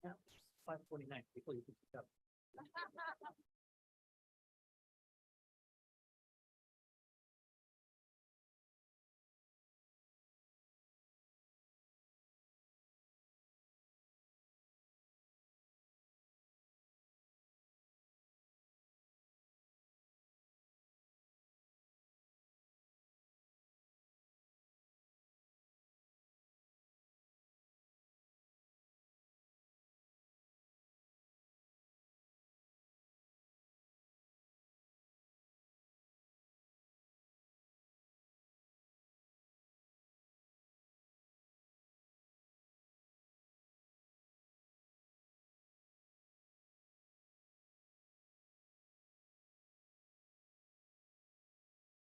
Yeah, 5:49. People, you can pick up.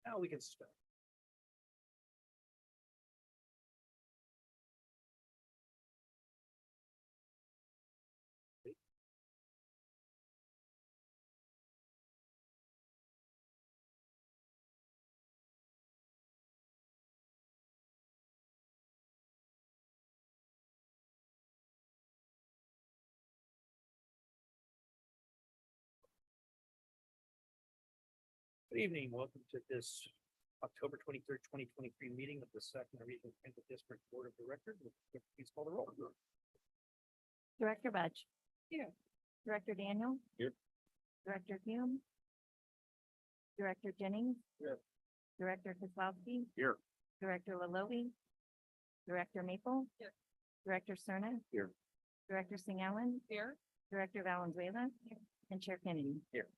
Now we can start. Good evening. Welcome to this October 23rd, 2023 meeting of the Sacramento Regional Transit District Board of Directors. Please call the roll. Director Budge. Here. Director Daniel. Here. Director Hume. Director Jennings. Here. Director Kozlowski. Here. Director Laloe. Director Maple. Here. Director Cerna. Here. Director Singh Allen. Here. Director Valenzuela. And Chair Kennedy. Here.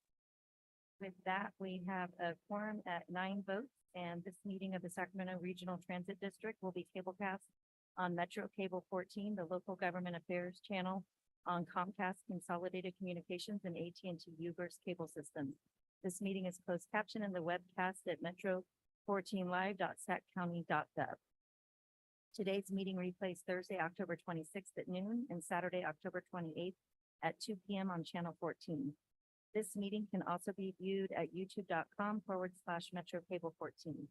With that, we have a quorum at 9 votes, and this meeting of the Sacramento Regional Transit District will be cablecast on Metro Cable 14, the local government affairs channel on Comcast Consolidated Communications and AT&T Uverse cable systems. This meeting is closed caption in the webcast at metro14live.saccounty.gov. Today's meeting replays Thursday, October 26th at noon and Saturday, October 28th at 2 p.m. on channel 14. This meeting can also be viewed at youtube.com/Metro Cable 14.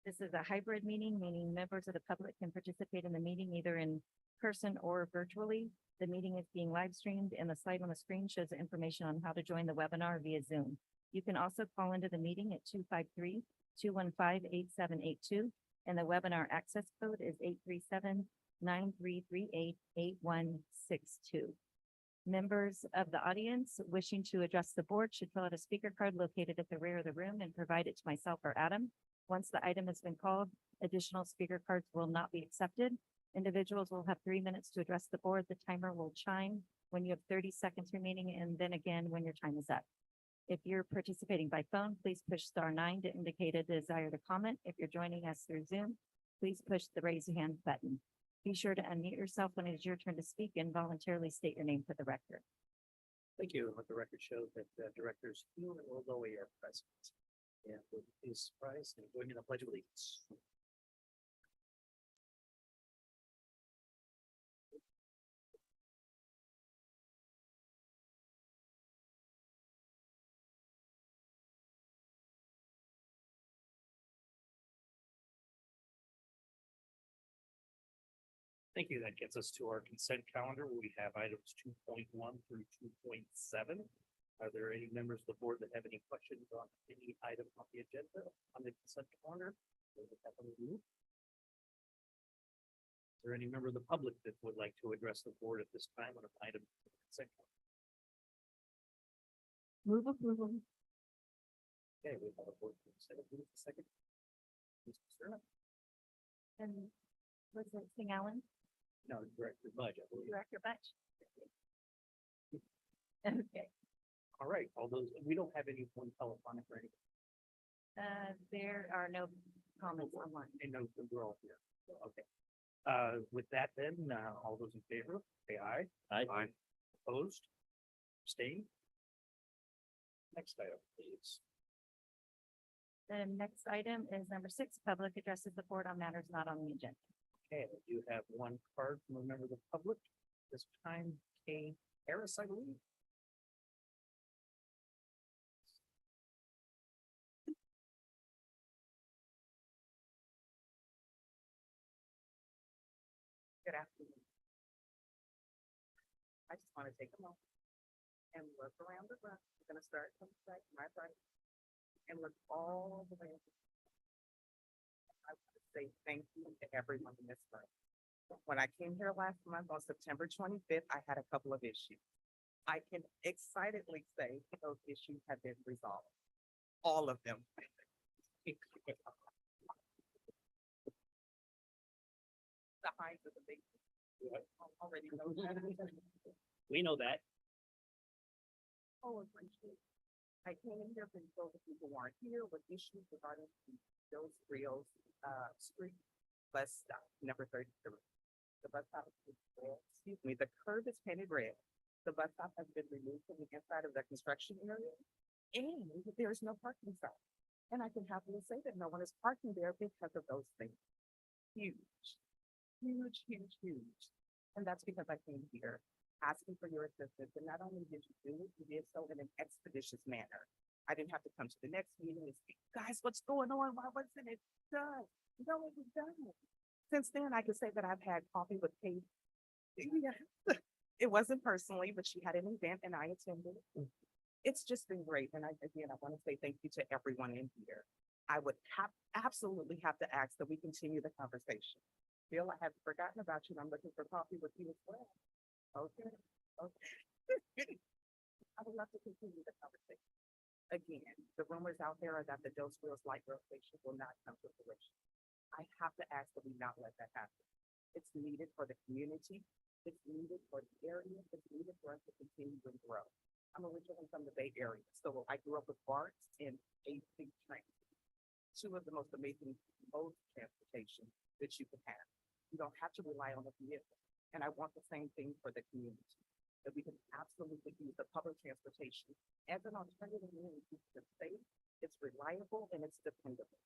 This is a hybrid meeting, meaning members of the public can participate in the meeting either in person or virtually. The meeting is being live streamed, and the slide on the screen shows the information on how to join the webinar via Zoom. You can also call into the meeting at 253-215-8782, and the webinar access code is 837-9338-8162. Members of the audience wishing to address the board should fill out a speaker card located at the rear of the room and provide it to myself or Adam. Once the item has been called, additional speaker cards will not be accepted. Individuals will have 3 minutes to address the board. The timer will chime when you have 30 seconds remaining, and then again when your time is up. If you're participating by phone, please push *9 to indicate a desire to comment. If you're joining us through Zoom, please push the raise hand button. Be sure to unmute yourself when it is your turn to speak and voluntarily state your name for the record. Thank you. Let the record show that directors Hume and Laloe are present. And please rise and join me in the Pledge of Allegiance. Thank you. That gets us to our consent calendar. We have items 2.1 through 2.7. Are there any members of the board that have any questions on any item on the agenda on the consent calendar? Is there any member of the public that would like to address the board at this time on an item on the consent calendar? Move approval. Okay, we have a board consent. Move a second. Mr. Cerna? And was it Singh Allen? No, Director Budge, I believe. Director Budge? Okay. All right, all those, we don't have any one telephonic or anything. There are no comments online. I know we're all here. Okay. With that then, all those in favor, say aye. Aye. Opposed? Abstained? Next item, please. The next item is number 6, public addresses the board on matters not on the agenda. Okay, I do have one card from a member of the public. This time, Kay Harris, I believe. Good afternoon. I just want to take a moment and look around the room. I'm gonna start from my right and look all the way. I want to say thank you to everyone in this room. When I came here last month on September 25th, I had a couple of issues. I can excitedly say those issues have been resolved. All of them. The highs of the big. Already know that. We know that. Oh, appreciate it. I came here for those people who aren't here with issues regarding those Rios, street bus stop, number 33. The bus stop is red. Excuse me, the curb is painted red. The bus stop has been removed from the inside of the construction area. And there is no parking sign. And I can happily say that no one is parking there because of those things. Huge, huge, huge, huge. And that's because I came here asking for your assistance. And not only did you do it, you did so in an expeditious manner. I didn't have to come to the next meeting and speak, guys, what's going on? Why wasn't it done? No, it was done. Since then, I can say that I've had coffee with Kate. Yeah. It wasn't personally, but she had an event and I attended. It's just been great. And again, I want to say thank you to everyone in here. I would absolutely have to ask that we continue the conversation. Bill, I have forgotten about you. And I'm looking for coffee with you as well. Okay, okay. I would love to continue the conversation. Again, the rumors out there are that the Dos Wheels light rail station will not come to fruition. I have to ask that we not let that happen. It's needed for the community. It's needed for the area. It's needed for us to continue and grow. I'm originally from the Bay Area, so I grew up with BART and AC train. Two of the most amazing modes of transportation that you can have. You don't have to rely on a vehicle. And I want the same thing for the community, that we can absolutely use the public transportation as an alternative means. It's safe, it's reliable, and it's dependable.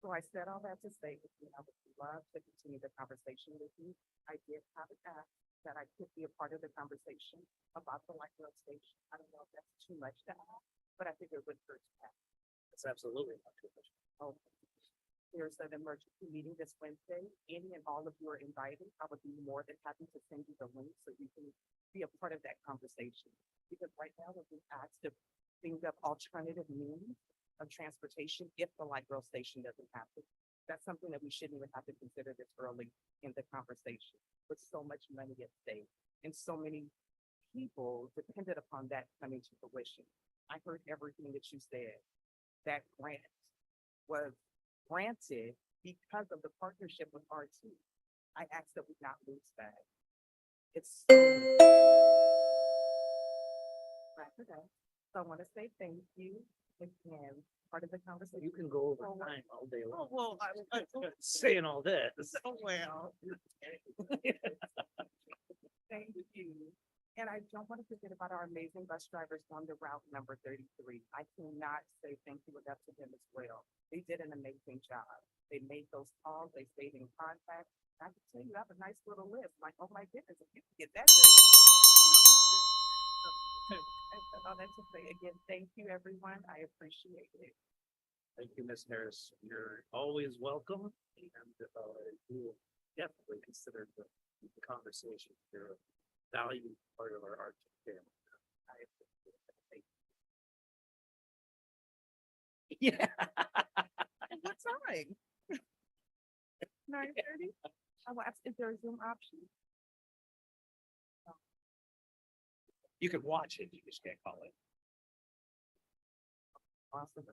So I said all that to say, I would love to continue the conversation with you. I did have an ask that I could be a part of the conversation about the light rail station. I don't know if that's too much to ask, but I think it would hurt to ask. It's absolutely not too much. Okay. There's an emergency meeting this Wednesday. Any and all of you are invited. I would be more than happy to send you the link so you can be a part of that conversation. Because right now we're being asked to think of alternative means of transportation if the light rail station doesn't happen. That's something that we shouldn't even have to consider this early in the conversation, with so much money at stake and so many people dependent upon that coming to fruition. I heard everything that you said. That grant was granted because of the partnership with RT. I ask that we not lose that. It's so I want to say thank you again. Part of the conversation. You can go over Oh, time all day long. well, Saying all this. so well. Thank you. And I don't want to forget about our amazing bus drivers on the route number 33. I cannot say thank you enough to them as well. They did an amazing job. They made those calls, they stayed in contact. I can tell you, I have a nice little list. Like, oh my goodness, if you can get that. All that to say again, thank you, everyone. I appreciate it. Thank you, Ms. Harris. You're always welcome, and we will definitely consider the conversation. You're a valued part of our art family. I appreciate it. Thank you. Yeah. What time? 9:30? I will ask if there is Zoom option. You can watch it, you just can't call it. Awesome.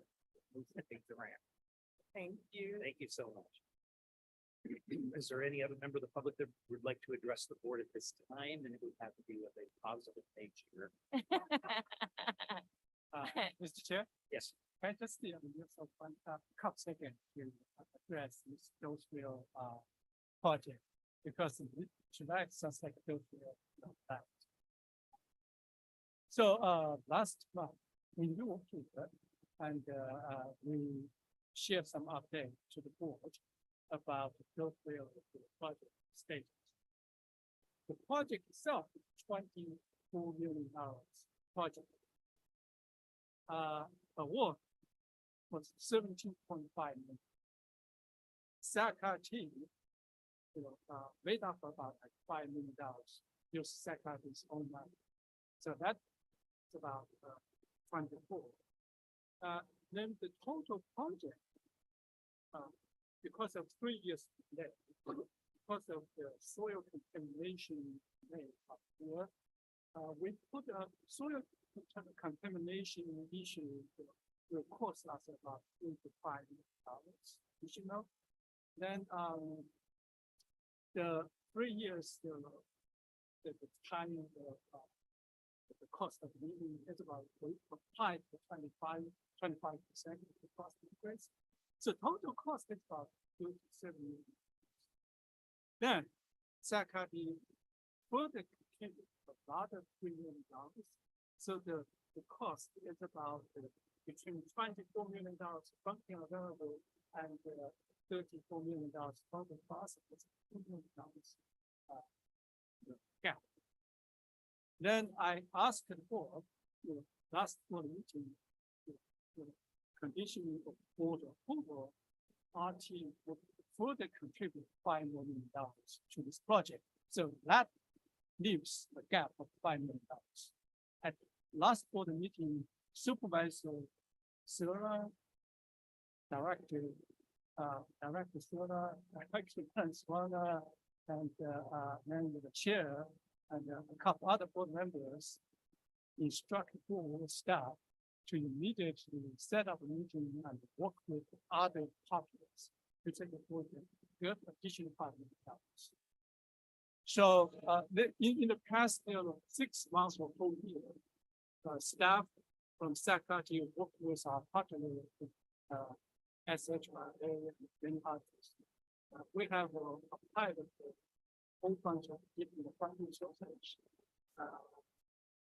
Move some things around. Thank you. Thank you so much. Is there any other member of the public that would like to address the board at this time? And it would have to be of a positive nature. Mr. Chair, Yes. can I just use of one couple seconds to address this Dose Wheel project? Because tonight sounds like Dose Wheel. So last month, we knew it, and we shared some update to the board about the Dose Wheel project status. The project itself is $24 million project. Award was 17.5 million. SACA team made up about like $5 million, use Sacramento's own money. So that's about 24. Then the total project, because of 3 years delay, because of the soil contamination rate up here, we put a soil contamination issue will cost us about $3 to $5 million additional. Then the 3 years, the time the cost of living is about 5 to 25% of the cost increase. So total cost is about $2 to $7 million. Then Sacramento further contribute another $3 million. So the cost is about between $24 million funding available and $34 million from the process. $2 million gap. Then I asked the board, last board meeting, conditioning of board approval, our team would further contribute $5 million to this project. So that leaves the gap of $5 million. At last board meeting, Supervisor Sura, Director Sura, Sura, and then the chair and a couple other board members instructed board staff to immediately set up a meeting and work with other partners to take a project, get additional $5 million. So in the past 6 months or 4 years, staff from Sacramento work with our partner, SHRA and many others. We have applied a whole bunch of different funding sources.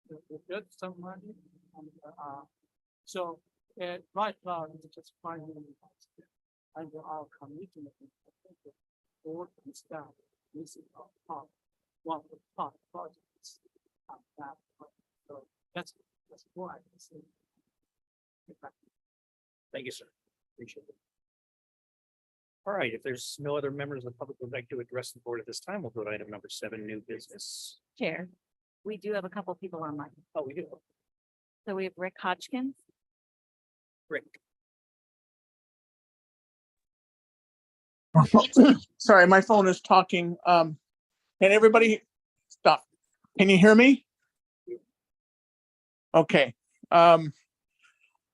We get some money, and so right now it's just $5 million. And our commitment to board and staff, this is our part, one of the part projects. So that's why I say. Thank you, sir. Appreciate it. All right, if there's no other members of the public who would like to address the board at this time, we'll go to item number 7, new business. Chair, we do have a couple people online. Oh, we do. So we have Rick Hodgkins. Rick. Sorry, my phone is talking. Can everybody stop? Can you hear me? Okay.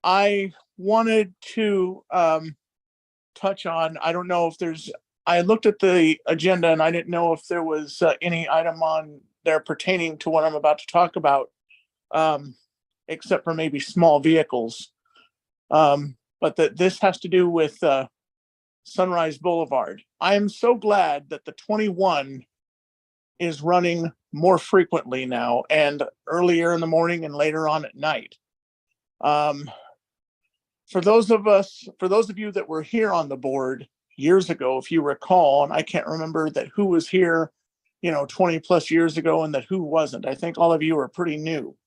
I wanted to touch on, I don't know if there's, I looked at the agenda and I didn't know if there was any item on there pertaining to what I'm about to talk about, except for maybe small vehicles. But that this has to do with Sunrise Boulevard. I am so glad that the 21 is running more frequently now and earlier in the morning and later on at night. For those of you that were here on the board years ago, if you recall, and I can't remember that who was here, 20 plus years ago and that who wasn't. I think all of you are pretty new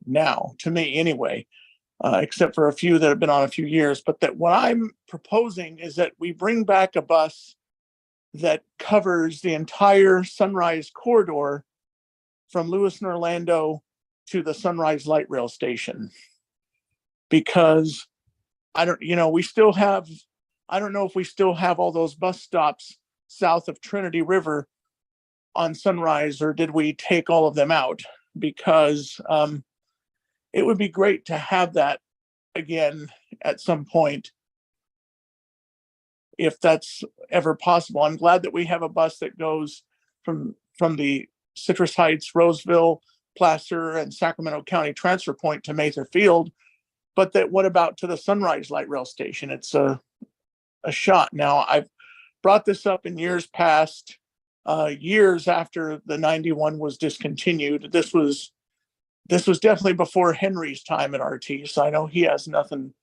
now, to me anyway. Except for a few that have been on a few years, but that what I'm proposing is that we bring back a bus that covers the entire Sunrise corridor from Lewis and Orlando to the Sunrise Light Rail Station. Because I don't know if we still have all those bus stops south of Trinity River on Sunrise, or did we take all of them out? Because it would be great to have that again at some point, if that's ever possible. I'm glad that we have a bus that goes from the Citrus Heights, Roseville, Placer, and Sacramento County transfer point to Mather Field. But what about to the Sunrise Light Rail Station? It's a shot. Now, I've brought this up in years past, years after the 91 was discontinued. This was definitely before Henry's time at RT, so I know he has nothing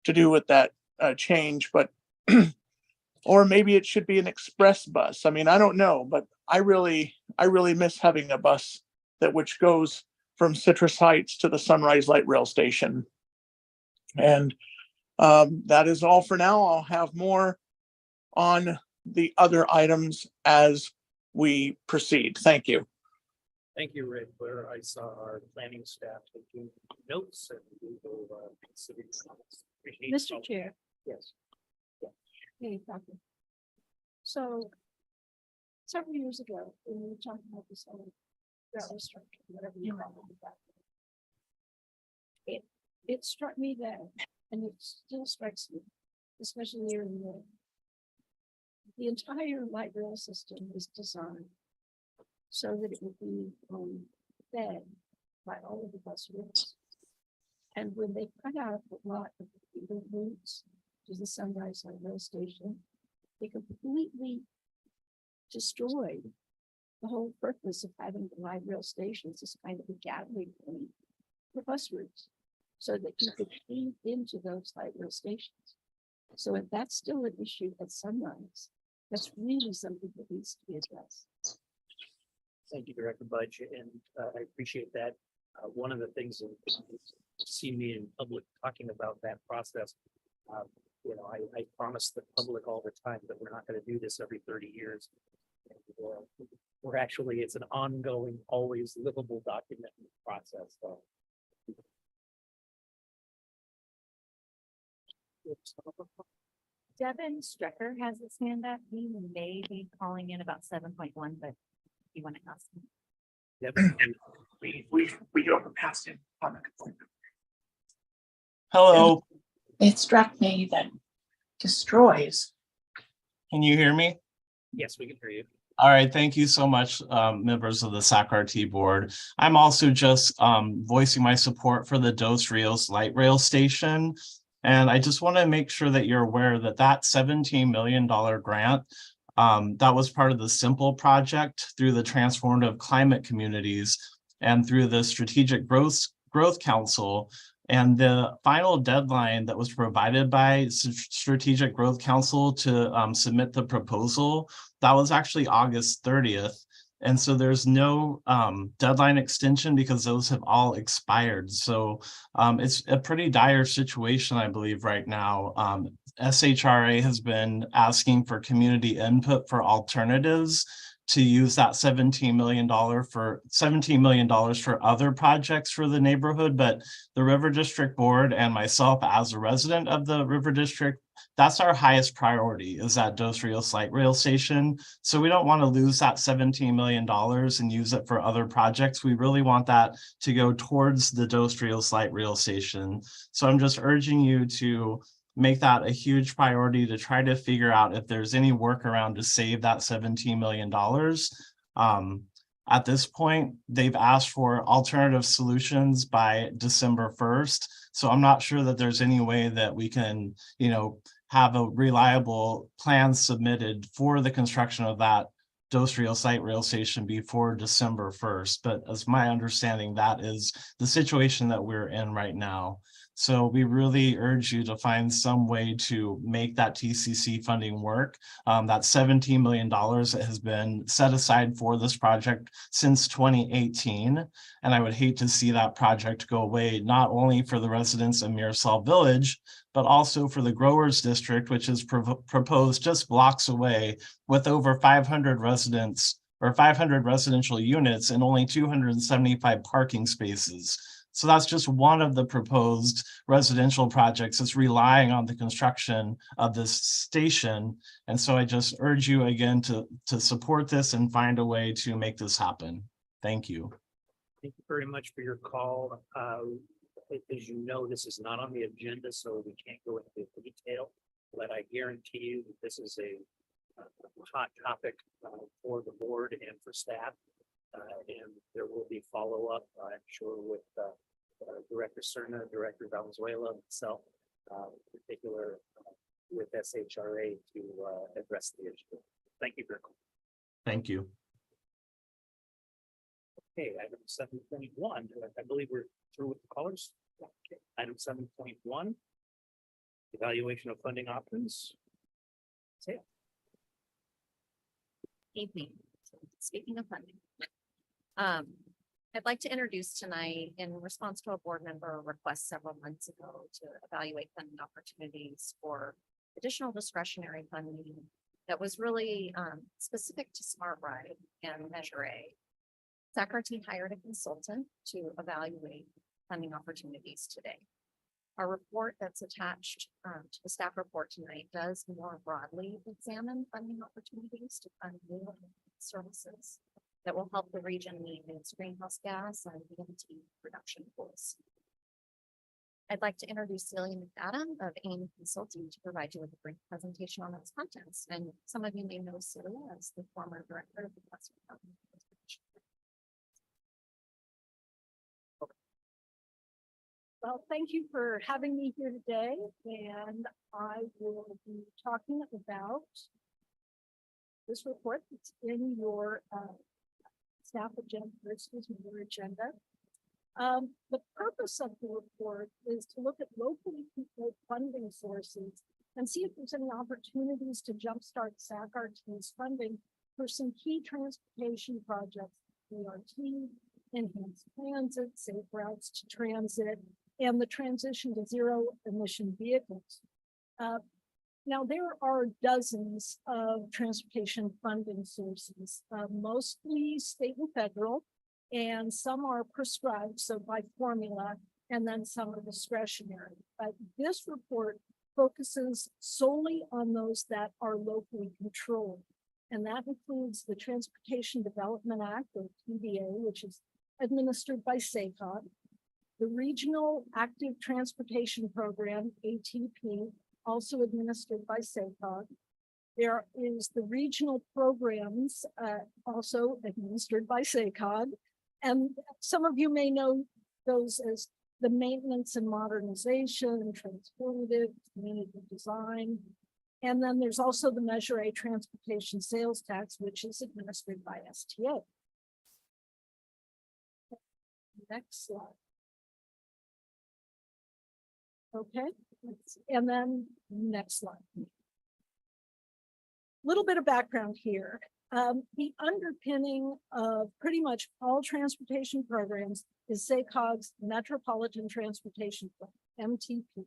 to do with that change, but or maybe it should be an express bus. I mean, I don't know, but I really miss having a bus which goes from Citrus Heights to the Sunrise Light Rail Station. And that is all for now. I'll have more on the other items as we proceed. Thank you. Thank you, Rick, where I saw our planning staff taking notes and we will consider. Appreciate Mr. all- Chair, Yes. hey, Doctor. So several years ago, when we were talking about this whole drought structure, whatever you call it. It struck me then, and it still strikes me, especially here in the north. The entire light rail system is designed so that it would be fed by all of the bus routes. And when they cut out a lot of the routes to the Sunrise Light Rail Station, they completely destroyed the whole purpose of having the light rail stations as kind of a gathering point for bus routes, so that you could feed into those light rail stations. So if that's still an issue at Sunrise, that's really something that needs to be addressed. Thank you, Director Budge, and I appreciate that. One of the things that you see me in public talking about that process, I promise the public all the time that we're not going to do this every 30 years. And, we're actually, it's an ongoing, always livable document process. So. Devin Strecker has his hand up. He may be calling in about 7.1, but you want to ask him. Yep. We do have a past him. Hello, It struck me that destroys. can you hear me? Yes, we can hear you. All right, thank you so much, members of the SACRT board. I'm also just voicing my support for the Dos Rios light rail station. And I just want to make sure that you're aware that that $17 million grant, that was part of the Simple project through the Transformative Climate Communities and through the Strategic Growth Council. And the final deadline that was provided by Strategic Growth Council to submit the proposal, that was actually August 30th. And so there's no deadline extension because those have all expired. So it's a pretty dire situation, I believe, right now. SHRA has been asking for community input for alternatives to use that $17 million for other projects for the neighborhood. But the River District Board and myself as a resident of the River District, that's our highest priority, is that Dos Rios light rail station. So we don't want to lose that $17 million and use it for other projects. We really want that to go towards the Dos Rios light rail station. So I'm just urging you to make that a huge priority to try to figure out if there's any workaround to save that $17 million. At this point, they've asked for alternative solutions by December 1st. So I'm not sure that there's any way that we can, have a reliable plan submitted for the construction of that Dos Rios light rail station before December 1st. But as my understanding, that is the situation that we're in right now. So we really urge you to find some way to make that TCC funding work. That $17 million has been set aside for this project since 2018. And I would hate to see that project go away, not only for the residents of Mirasol Village, but also for the Growers District, which is proposed just blocks away with over 500 residents or 500 residential units and only 275 parking spaces. So that's just one of the proposed residential projects that's relying on the construction of this station. And so I just urge you again to support this and find a way to make this happen. Thank you. Thank you very much for your call. As you know, this is not on the agenda, so we can't go into detail, but I guarantee you that this is a hot topic for the board and for staff. And there will be follow-up, I'm sure, with Director Cerna, Director Valenzuela, myself, in particular with SHRA to address the issue. Thank you very much. Thank you. Okay, item 7.1, I believe we're through with the callers. Okay. Item 7.1, evaluation of funding options. Evening. Speaking of funding, I'd like to introduce tonight in response to a board member request several months ago to evaluate funding opportunities for additional discretionary funding that was really specific to Smart Ride and Measure A. Sacramento hired a consultant to evaluate funding opportunities today. Our report that's attached to the staff report tonight does more broadly examine funding opportunities to fund new services that will help the region meet its greenhouse gas and VMT reduction goals. I'd like to introduce Celia McAdam of AIM Consulting to provide you with a brief presentation on its contents. And some of you may know Celia as the former director of the Western County. Well, thank you for having me here today, and I will be talking about this report that's in your staff agenda, your agenda. The purpose of the report is to look at locally controlled funding sources and see if there's any opportunities to jumpstart SACRT's funding for some key transportation projects, BRT, enhanced transit, safe routes to transit, and the transition to zero emission vehicles. Now, there are dozens of transportation funding sources, mostly state and federal, and some are prescribed, so by formula, and then some are discretionary. But this report focuses solely on those that are locally controlled. And that includes the Transportation Development Act, or TDA, which is administered by SACOG, the Regional Active Transportation Program, ATP, also administered by SACOG. There is the regional programs, also administered by SACOG. And some of you may know those as the maintenance and modernization, transformative, community design. And then there's also the Measure A transportation sales tax, which is administered by STA. Next slide. Okay, and then next slide. Little bit of background here. The underpinning of pretty much all transportation programs is SACOG's Metropolitan Transportation Plan, MTP,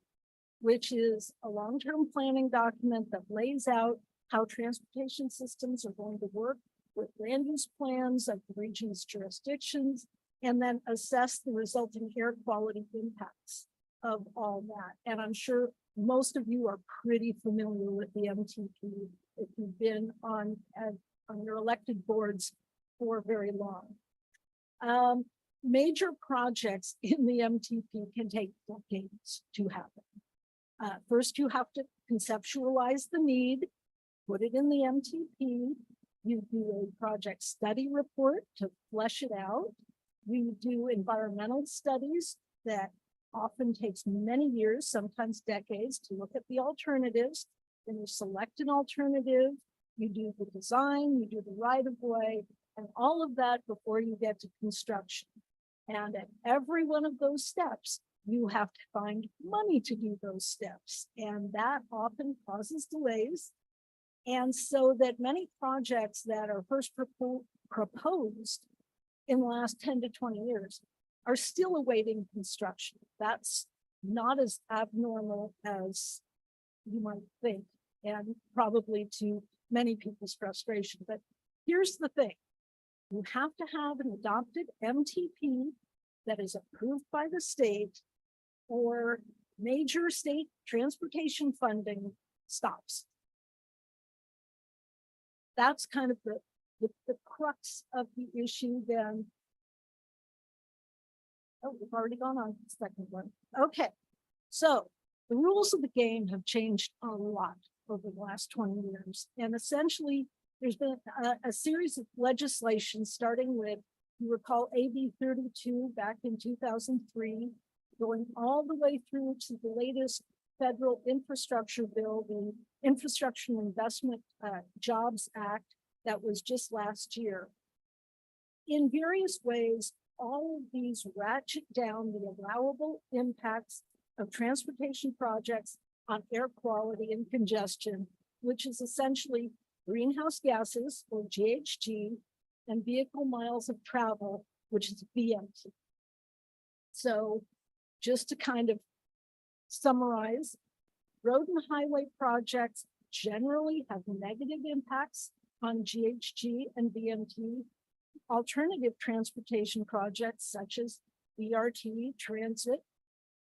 which is a long-term planning document that lays out how transportation systems are going to work with land use plans of the region's jurisdictions, and then assess the resulting air quality impacts of all that. And I'm sure most of you are pretty familiar with the MTP if you've been on your elected boards for very long. Major projects in the MTP can take decades to happen. First, you have to conceptualize the need, put it in the MTP. You do a project study report to flesh it out. You do environmental studies that often takes many years, sometimes decades, to look at the alternatives. Then you select an alternative, you do the design, you do the right-of-way, and all of that before you get to construction. And at every one of those steps, you have to find money to do those steps. And that often causes delays. And so that many projects that are first proposed in the last 10 to 20 years are still awaiting construction. That's not as abnormal as you might think, and probably to many people's frustration. But here's the thing. You have to have an adopted MTP that is approved by the state, or major state transportation funding stops. That's kind of the crux of the issue then. Oh, we've already gone on to the second one. Okay, so the rules of the game have changed a lot over the last 20 years. And essentially, there's been a series of legislation starting with, you recall, AB 32 back in 2003, going all the way through to the latest federal infrastructure bill, the Infrastructure Investment Jobs Act that was just last year. In various ways, all of these ratchet down the allowable impacts of transportation projects on air quality and congestion, which is essentially greenhouse gases, or GHG, and vehicle miles of travel, which is VMT. So just to kind of summarize, road and highway projects generally have negative impacts on GHG and VMT. Alternative transportation projects such as BRT, transit,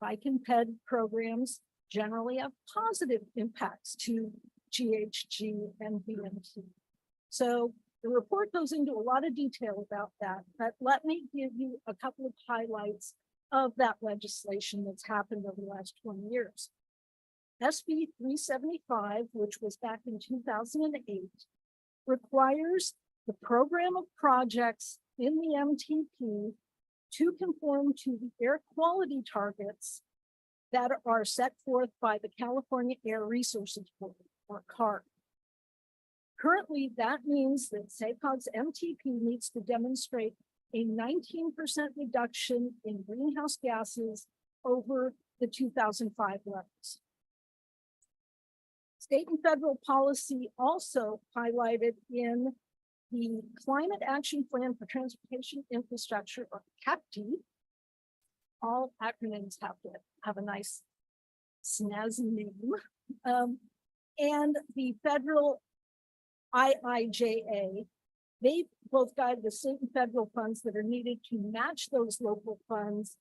bike and ped programs generally have positive impacts to GHG and VMT. So the report goes into a lot of detail about that, but let me give you a couple of highlights of that legislation that's happened over the last 20 years. SB 375, which was back in 2008, requires the program of projects in the MTP to conform to the air quality targets that are set forth by the California Air Resources Board, or CARB. Currently, that means that SACOG's MTP needs to demonstrate a 19% reduction in greenhouse gases over the 2005 levels. State and federal policy also highlighted in the Climate Action Plan for Transportation Infrastructure, or CAPT. All acronyms have to have a nice snazzy name. And the federal IIJA, they both guide the state and federal funds that are needed to match those local funds.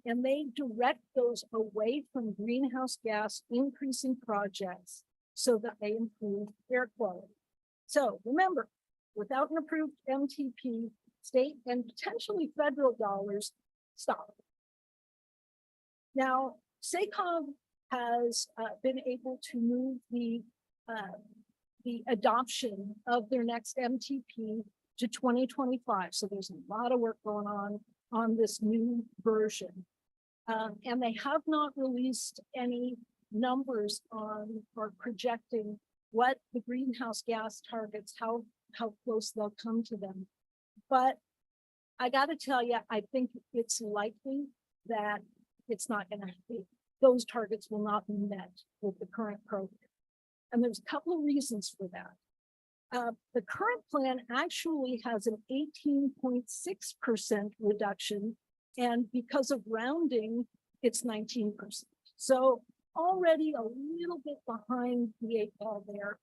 And they direct those away from greenhouse gas increasing projects so that they improve air quality. So remember, without an approved MTP, state and potentially federal dollars stop. Now, SACOG has been able to move the adoption of their next MTP to 2025. So there's a lot of work going on this new version. And they have not released any numbers on or projecting what the greenhouse gas targets, how close they'll come to them. But I gotta tell you, I think it's likely that it's not gonna be, those targets will not be met with the current program. And there's a couple of reasons for that. The current plan actually has an 18.6% reduction, and because of rounding, it's 19%. So already a little bit behind the 8 ball there.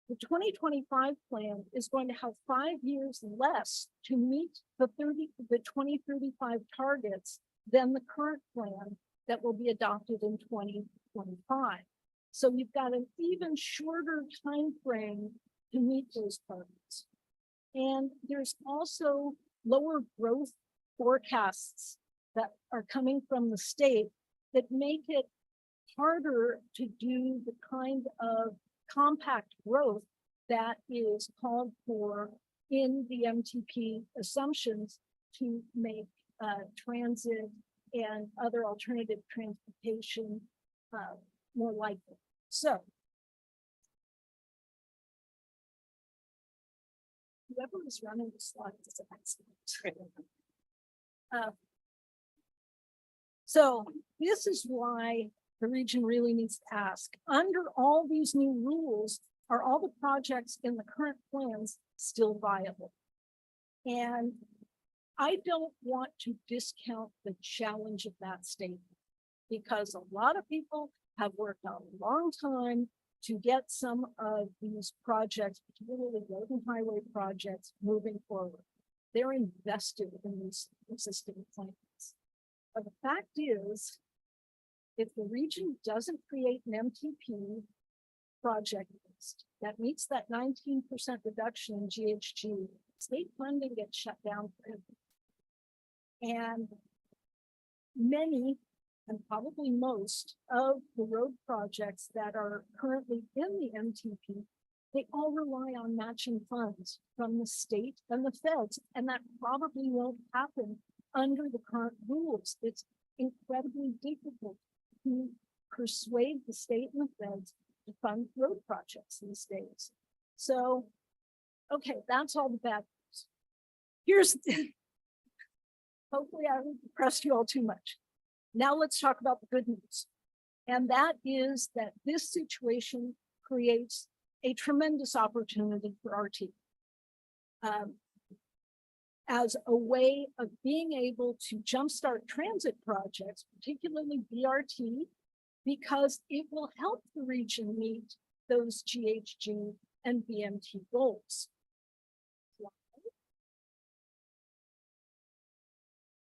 The 2025 plan is going to have 5 years less to meet the 2035 targets than the current plan that will be adopted in 2025. So you've got an even shorter time frame to meet those targets. And there's also lower growth forecasts that are coming from the state that make it harder to do the kind of compact growth that is called for in the MTP assumptions to make transit and other alternative transportation more likely. So whoever is running the slides is an excellent. So this is why the region really needs to ask, under all these new rules, are all the projects in the current plans still viable? And I don't want to discount the challenge of that statement, because a lot of people have worked a long time to get some of these projects, particularly road and highway projects, moving forward. They're invested in these existing plans. But the fact is, if the region doesn't create an MTP project list that meets that 19% reduction in GHG, state funding gets shut down forever. And many, and probably most, of the road projects that are currently in the MTP, they all rely on matching funds from the state and the feds, and that probably won't happen under the current rules. It's incredibly difficult to persuade the state and the feds to fund road projects these days. So, okay, that's all the bad news. Here's, hopefully I haven't depressed you all too much. Now let's talk about the good news. And that is that this situation creates a tremendous opportunity for our team. As a way of being able to jumpstart transit projects, particularly BRT, because it will help the region meet those GHG and BMT goals.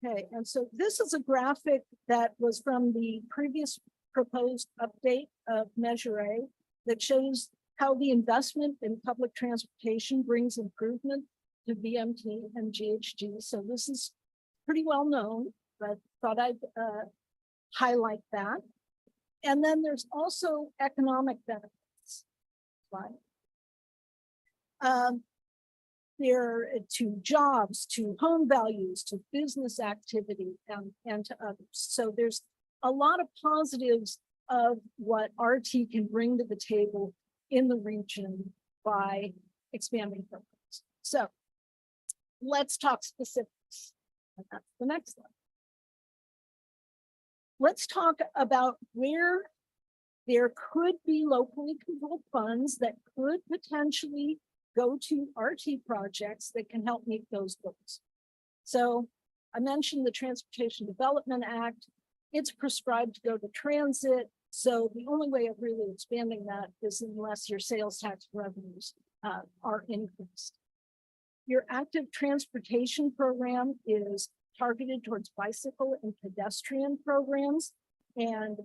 Okay, and so this is a graphic that was from the previous proposed update of Measure A that shows how the investment in public transportation brings improvement to BMT and GHG. So this is pretty well known, but thought I'd highlight that. And then there's also economic benefits. There to jobs, to home values, to business activity, and to others. So there's a lot of positives of what RT can bring to the table in the region by expanding programs. So let's talk specifics. And that's the next one. Let's talk about where there could be locally controlled funds that could potentially go to RT projects that can help meet those goals. So I mentioned the Transportation Development Act. It's prescribed to go to transit. So the only way of really expanding that is unless your sales tax revenues are increased. Your active transportation program is targeted towards bicycle and pedestrian programs, and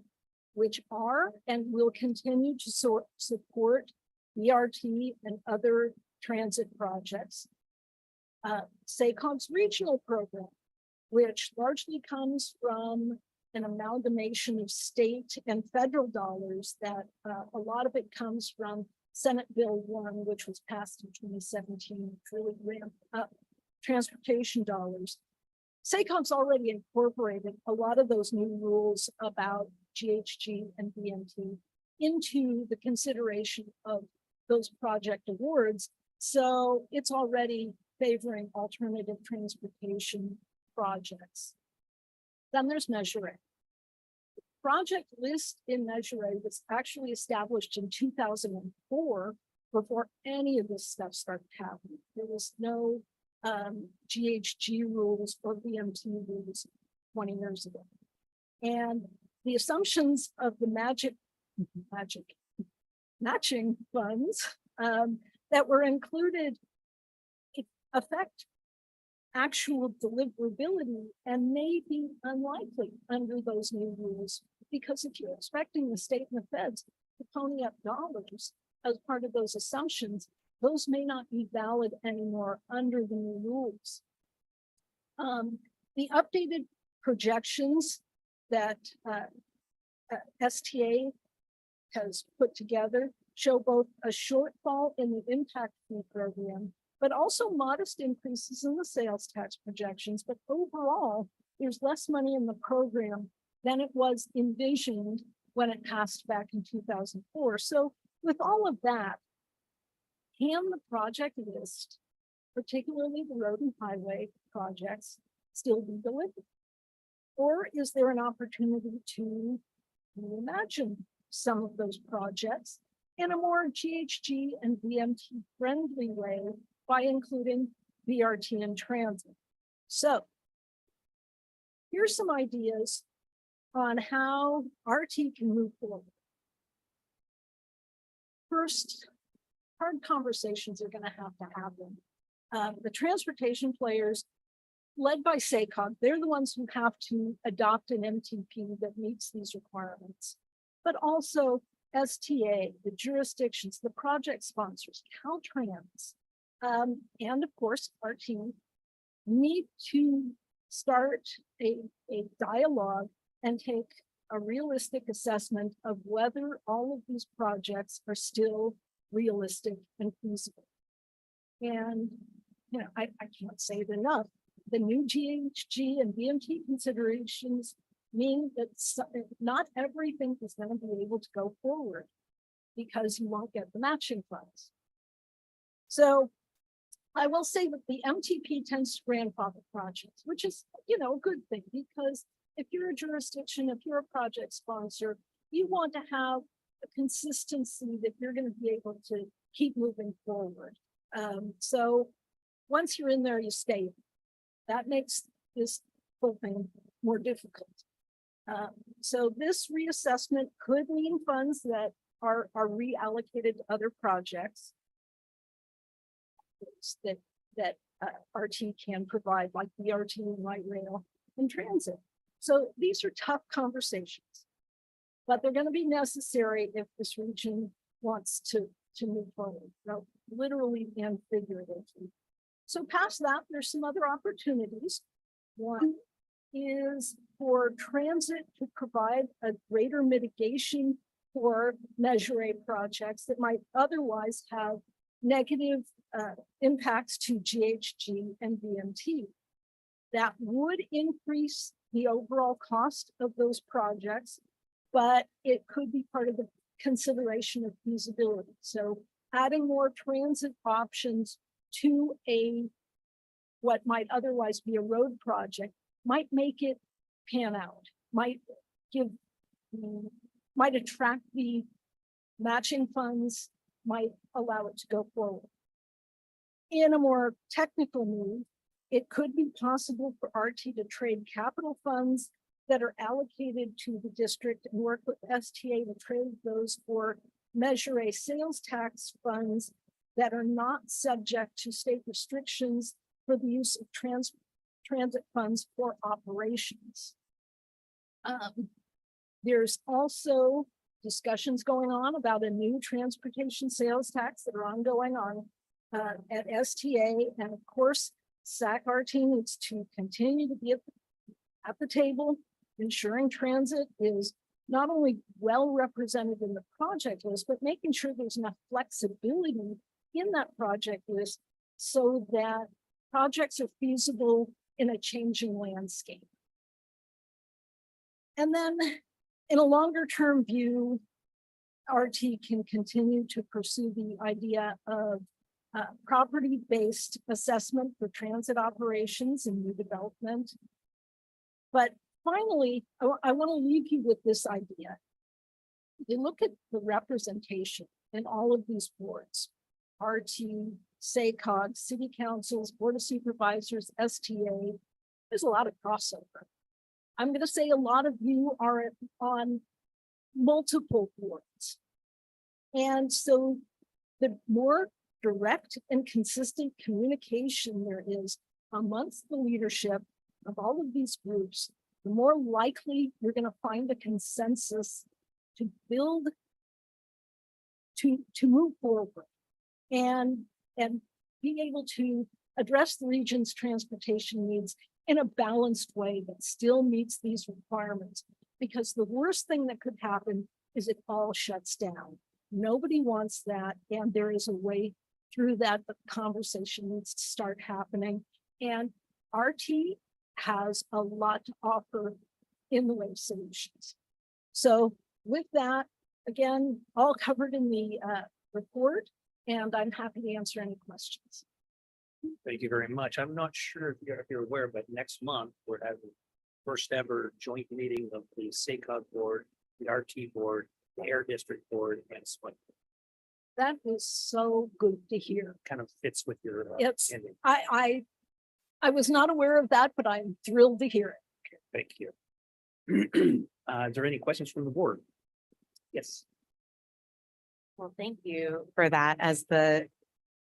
which are and will continue to support BRT and other transit projects. SACOG's regional program, which largely comes from an amalgamation of state and federal dollars that a lot of it comes from Senate Bill 1, which was passed in 2017, which really ramped up transportation dollars. SACOG's already incorporated a lot of those new rules about GHG and BMT into the consideration of those project awards. So it's already favoring alternative transportation projects. Then there's Measure A. The project list in Measure A was actually established in 2004 before any of this stuff started happening. There was no GHG rules or BMT rules 20 years ago. And the assumptions of the matching funds that were included affect actual deliverability and may be unlikely under those new rules, because if you're expecting the state and the feds to pony up dollars as part of those assumptions, those may not be valid anymore under the new rules. The updated projections that STA has put together show both a shortfall in the impact fee program, but also modest increases in the sales tax projections. But overall, there's less money in the program than it was envisioned when it passed back in 2004. So with all of that, can the project list, particularly the road and highway projects, still be delivered? Or is there an opportunity to reimagine some of those projects in a more GHG and BMT friendly way by including BRT and transit? So here's some ideas on how RT can move forward. First, hard conversations are going to have to happen. The transportation players, led by SACOG, they're the ones who have to adopt an MTP that meets these requirements, but also STA, the jurisdictions, the project sponsors, Caltrans, and of course, our team need to start a dialogue and take a realistic assessment of whether all of these projects are still realistic and feasible. And, you know, I can't say it enough. The new GHG and BMT considerations mean that not everything is going to be able to go forward because you won't get the matching funds. So I will say that the MTP tends to grandfather projects, which is, you know, a good thing, because if you're a jurisdiction, if you're a project sponsor, you want to have a consistency that you're going to be able to keep moving forward. So once you're in there, you stay. That makes this whole thing more difficult. So this reassessment could mean funds that are reallocated to other projects that RT can provide, like BRT and light rail and transit. So these are tough conversations, but they're going to be necessary if this region wants to move forward, literally and figuratively. So past that, there's some other opportunities. One is for transit to provide a greater mitigation for Measure A projects that might otherwise have negative impacts to GHG and VMT. That would increase the overall cost of those projects, but it could be part of the consideration of feasibility. So adding more transit options to what might otherwise be a road project might make it pan out, might attract the matching funds, might allow it to go forward. In a more technical move, it could be possible for RT to trade capital funds that are allocated to the district and work with STA to trade those for Measure A sales tax funds that are not subject to state restrictions for the use of transit funds for operations. There's also discussions going on about a new transportation sales tax that are ongoing on at STA, and of course, SAC-RT needs to continue to be at the table, ensuring transit is not only well represented in the project list, but making sure there's enough flexibility in that project list so that projects are feasible in a changing landscape. And then in a longer term view, RT can continue to pursue the idea of property-based assessment for transit operations and new development. But finally, I want to leave you with this idea. You look at the representation in all of these boards, RT, SACOG, city councils, board of supervisors, STA, there's a lot of crossover. I'm going to say a lot of you are on multiple boards. And so the more direct and consistent communication there is amongst the leadership of all of these groups, the more likely you're going to find a consensus to build, to move forward and be able to address the region's transportation needs in a balanced way that still meets these requirements. Because the worst thing that could happen is it all shuts down. Nobody wants that, and there is a way through that. The conversation needs to start happening, and RT has a lot to offer in the way of solutions. So with that, again, all covered in the report, and I'm happy to answer any questions. Thank you very much. I'm not sure if you're aware, but next month we're having first ever joint meeting of the SACOG board, the RT board, the Air District board, and SWIC. That is so good to hear. Kind of fits with your. Ending. I was not aware of that, but I'm thrilled to hear it. Thank you. Is there any questions from the board? Yes. Well, thank you for that. As the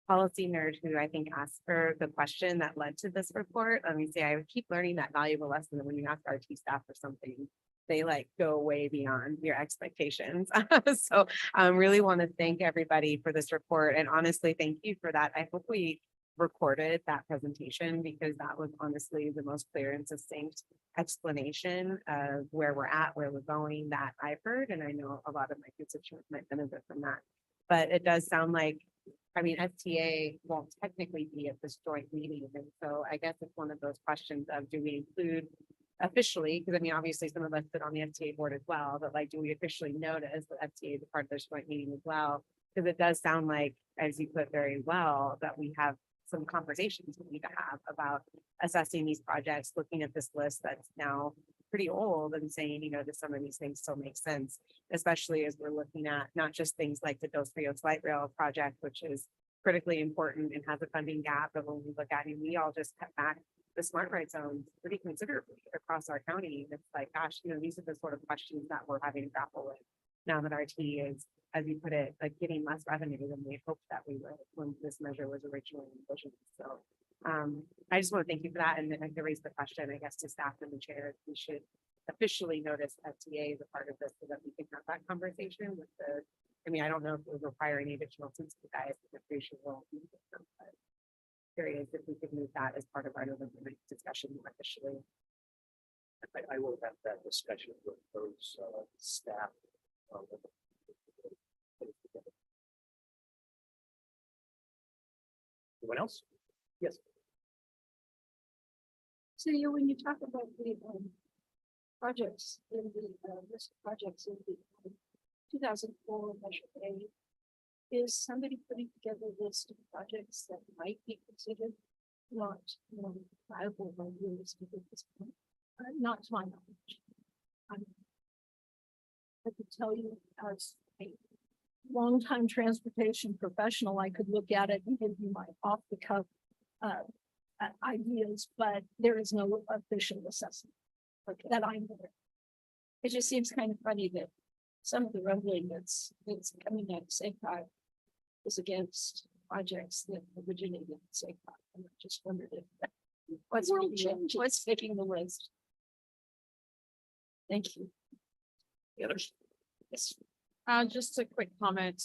policy nerd who I think asked for the question that led to this report, let me say I would keep learning that valuable lesson that when you ask RT staff for something, they like go way beyond your expectations. So I really want to thank everybody for this report, and honestly, thank you for that. I hope we recorded that presentation because that was honestly the most clear and succinct explanation of where we're at, where we're going that I've heard. And I know a lot of my constituents might benefit from that. But it does sound like, I mean, STA won't technically be at this joint meeting. And so I guess it's one of those questions of, do we include officially, because I mean, obviously some of us sit on the FTA board as well, but like, do we officially notice that FTA is a part of this joint meeting as well? Because it does sound like, as you put very well, that we have some conversations we need to have about assessing these projects, looking at this list that's now pretty old and saying, you know, that some of these things still make sense, especially as we're looking at not just things like the Dos Rios light rail project, which is critically important and has a funding gap. But when we look at it, we all just cut back the smart ride zone pretty considerably across our county. And it's like, gosh, these are the sort of questions that we're having to grapple with now that RT is, as you put it, like getting less revenue than we had hoped that we would when this measure was originally envisioned. So I just want to thank you for that. And then to raise the question, I guess, to staff and the chair, we should officially notice FTA as a part of this so that we can have that conversation with the, I mean, I don't know if it would require any additional since the guys, the appreciation will be different, but curious if we could move that as part of our November ninth discussion officially. I will have that discussion with those staff. Anyone else? Yes. So when you talk about the projects in the list of projects in the 2004 Measure A, is somebody putting together a list of projects that might be considered not viable or realistic at this point? Not to my knowledge. I could tell you as a longtime transportation professional, I could look at it and give you my off the cuff ideas, but there is no official assessment that I'm aware. It just seems kind of funny that some of the rumbling that's coming out of SACOG is against projects that originated in SACOG. And I just wondered if what's making the list. Thank you. The others? Yes. Just a quick comment.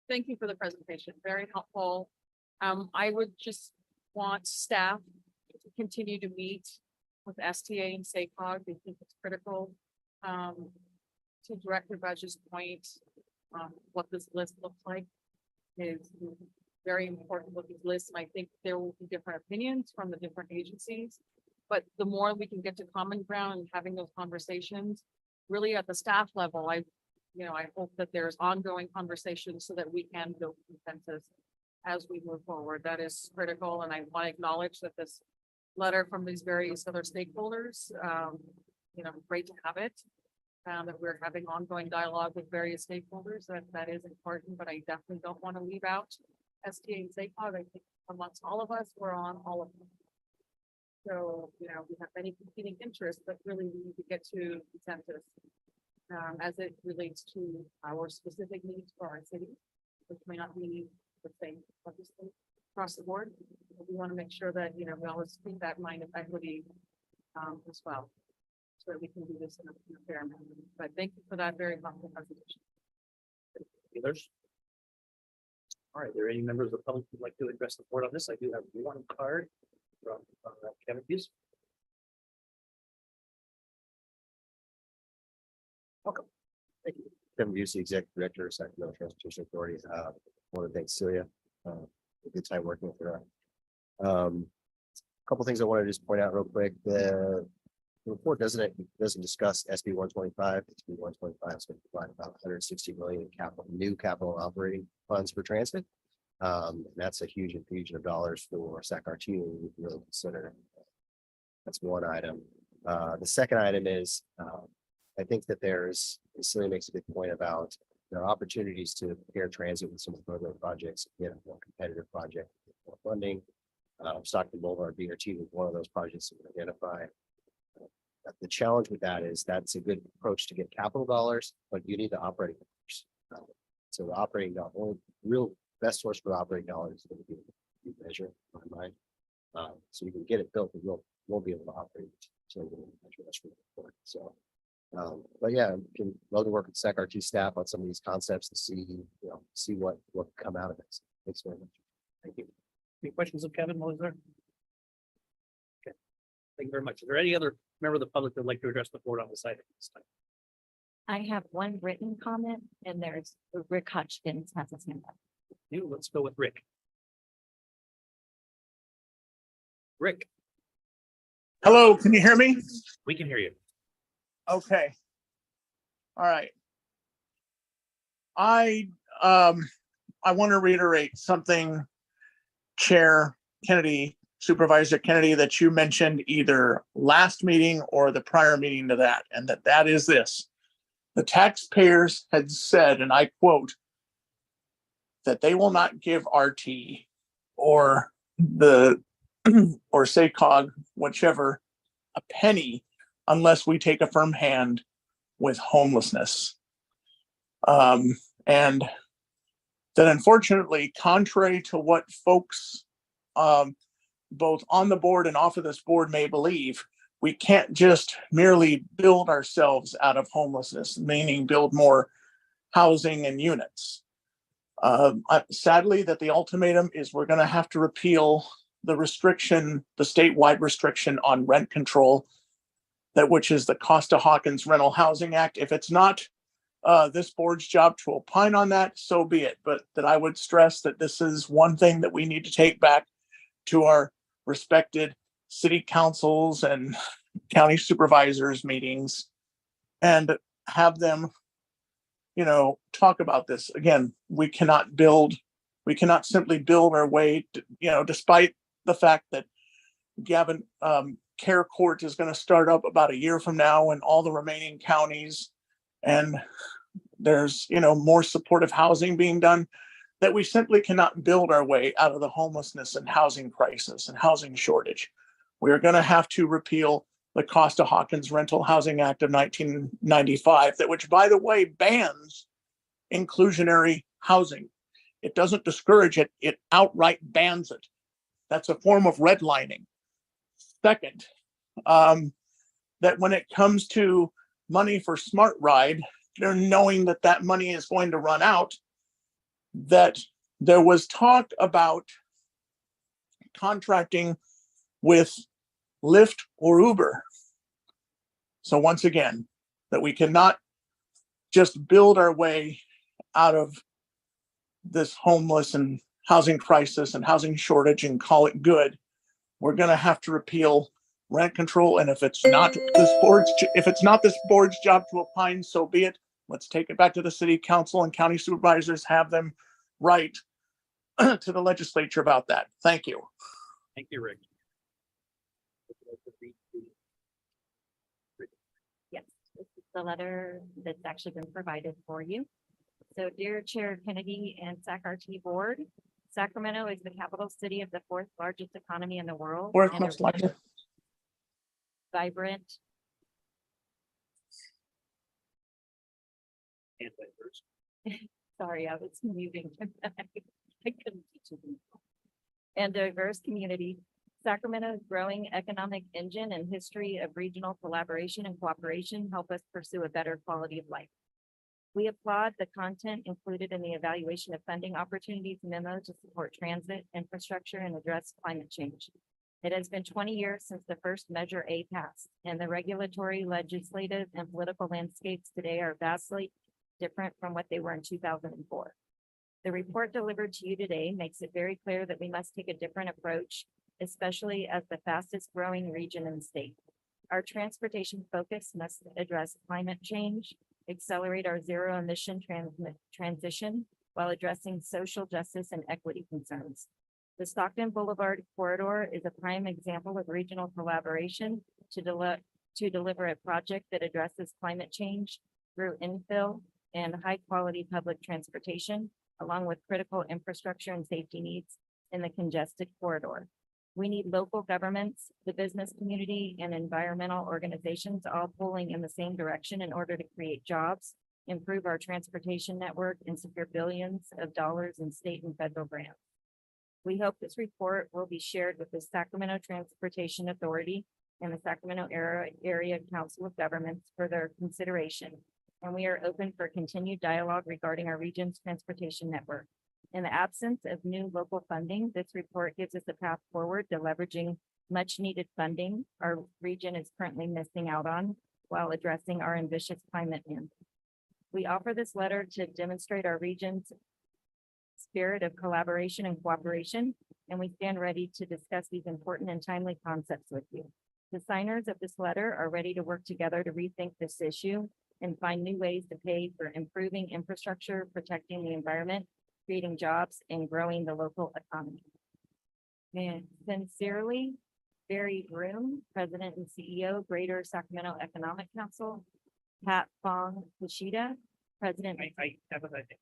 Thank you for the presentation. Very helpful. I would just want staff to continue to meet with STA and SACOG. I think it's critical. To Director Budge's point, what this list looks like is very important with these lists. And I think there will be different opinions from the different agencies, but the more we can get to common ground and having those conversations, really at the staff level, I hope that there's ongoing conversations so that we can build consensus as we move forward. That is critical. And I want to acknowledge that this letter from these various other stakeholders, great to have it. That we're having ongoing dialogue with various stakeholders, that is important, but I definitely don't want to leave out STA and SACOG. I think amongst all of us, we're on all of them. So, we have many competing interests, but really we need to get to consensus as it relates to our specific needs for our city, which may not be the same, obviously, across the board. But we want to make sure that, we always keep that mind of equity as well, so that we can do this in a fair manner. But thank you for that very helpful presentation. The others? All right, are there any members of the public who'd like to address the board on this? I do have one card from Kevin Hughes. Welcome. Thank you. Kevin Busey, Executive Director of Sacramento Transportation Authority. I want to thank Celia. A good time working with her. A couple things I want to just point out real quick. The report doesn't discuss SB 125. SB 125 is going to provide about 160 million in new capital and operating funds for transit. And that's a huge infusion of dollars for SAC-RT. We can really consider. That's one item. The second item is I think that Celia makes a good point about there are opportunities to pair transit with some of the other projects, get a more competitive project, more funding. Stockton Boulevard BRT was one of those projects that we identify. The challenge with that is that's a good approach to get capital dollars, but you need the operating dollars. So the operating dollar, only real best source for operating dollars is going to be measure in my mind. So you can get it built, but you won't be able to operate it. So that's really important. So, but yeah, can love to work with SAC-RT staff on some of these concepts to see what come out of this. Thanks very much. Thank you. Any questions of Kevin while he's there? Okay, thank you very much. Is there any other member of the public that would like to address the board on this item this time? I have one written comment and there's Rick Hutchins has his hand up. Let's go with Rick. Rick, Hello, can you hear me? we can hear you. Okay. All right. I want to reiterate something, Chair Kennedy, Supervisor Kennedy, that you mentioned either last meeting or the prior meeting to that, and that is this. The taxpayers had said, and I quote, that they will not give RT or the or SACOG, whichever, a penny unless we take a firm hand with homelessness. And that unfortunately, contrary to what folks both on the board and off of this board may believe, we can't just merely build ourselves out of homelessness, meaning build more housing and units. Sadly, that the ultimatum is we're going to have to repeal the restriction, the statewide restriction on rent control, that which is the Costa-Hawkins Rental Housing Act. If it's not this board's job to opine on that, so be it. But that I would stress that this is one thing that we need to take back to our respected city councils and county supervisors meetings and have them, talk about this. Again, we cannot simply build our way, despite the fact that Gavin Care Court is going to start up about a year from now in all the remaining counties. And there's, more supportive housing being done, that we simply cannot build our way out of the homelessness and housing crisis and housing shortage. We are going to have to repeal the Costa-Hawkins Rental Housing Act of 1995, that which, by the way, bans inclusionary housing. It doesn't discourage it, it outright bans it. That's a form of redlining. Second, that when it comes to money for Smart Ride, they're knowing that that money is going to run out, that there was talk about contracting with Lyft or Uber. So once again, that we cannot just build our way out of this homeless and housing crisis and housing shortage and call it good. We're going to have to repeal rent control. And if it's not this board's job to opine, so be it. Let's take it back to the city council and county supervisors, have them write to the legislature about that. Thank you. Thank you, Rick. Yes, this is the letter that's actually been provided for you. So dear Chair Kennedy and SAC-RT Board, Sacramento is the capital city of the fourth largest economy in the world. Fourth and a most largest. Vibrant And diverse. Sorry, I was moving. I couldn't teach it. And diverse community. Sacramento's growing economic engine and history of regional collaboration and cooperation help us pursue a better quality of life. We applaud the content included in the evaluation of funding opportunities memo to support transit, infrastructure, and address climate change. It has been 20 years since the first Measure A passed, and the regulatory, legislative, and political landscapes today are vastly different from what they were in 2004. The report delivered to you today makes it very clear that we must take a different approach, especially as the fastest growing region in the state. Our transportation focus must address climate change, accelerate our zero emission transition while addressing social justice and equity concerns. The Stockton Boulevard corridor is a prime example of regional collaboration to deliver a project that addresses climate change through infill and high quality public transportation, along with critical infrastructure and safety needs in the congested corridor. We need local governments, the business community, and environmental organizations all pulling in the same direction in order to create jobs, improve our transportation network, and secure billions of dollars in state and federal grants. We hope this report will be shared with the Sacramento Transportation Authority and the Sacramento Area Council of Governments for their consideration, and we are open for continued dialogue regarding our region's transportation network. In the absence of new local funding, this report gives us a path forward to leveraging much needed funding our region is currently missing out on while addressing our ambitious climate needs. We offer this letter to demonstrate our region's spirit of collaboration and cooperation, and we stand ready to discuss these important and timely concepts with you. The signers of this letter are ready to work together to rethink this issue and find new ways to pay for improving infrastructure, protecting the environment, creating jobs, and growing the local economy. And sincerely, Barry Broom, President and CEO, Greater Sacramento Economic Council, Pat Fong Kushida, President. I have an idea.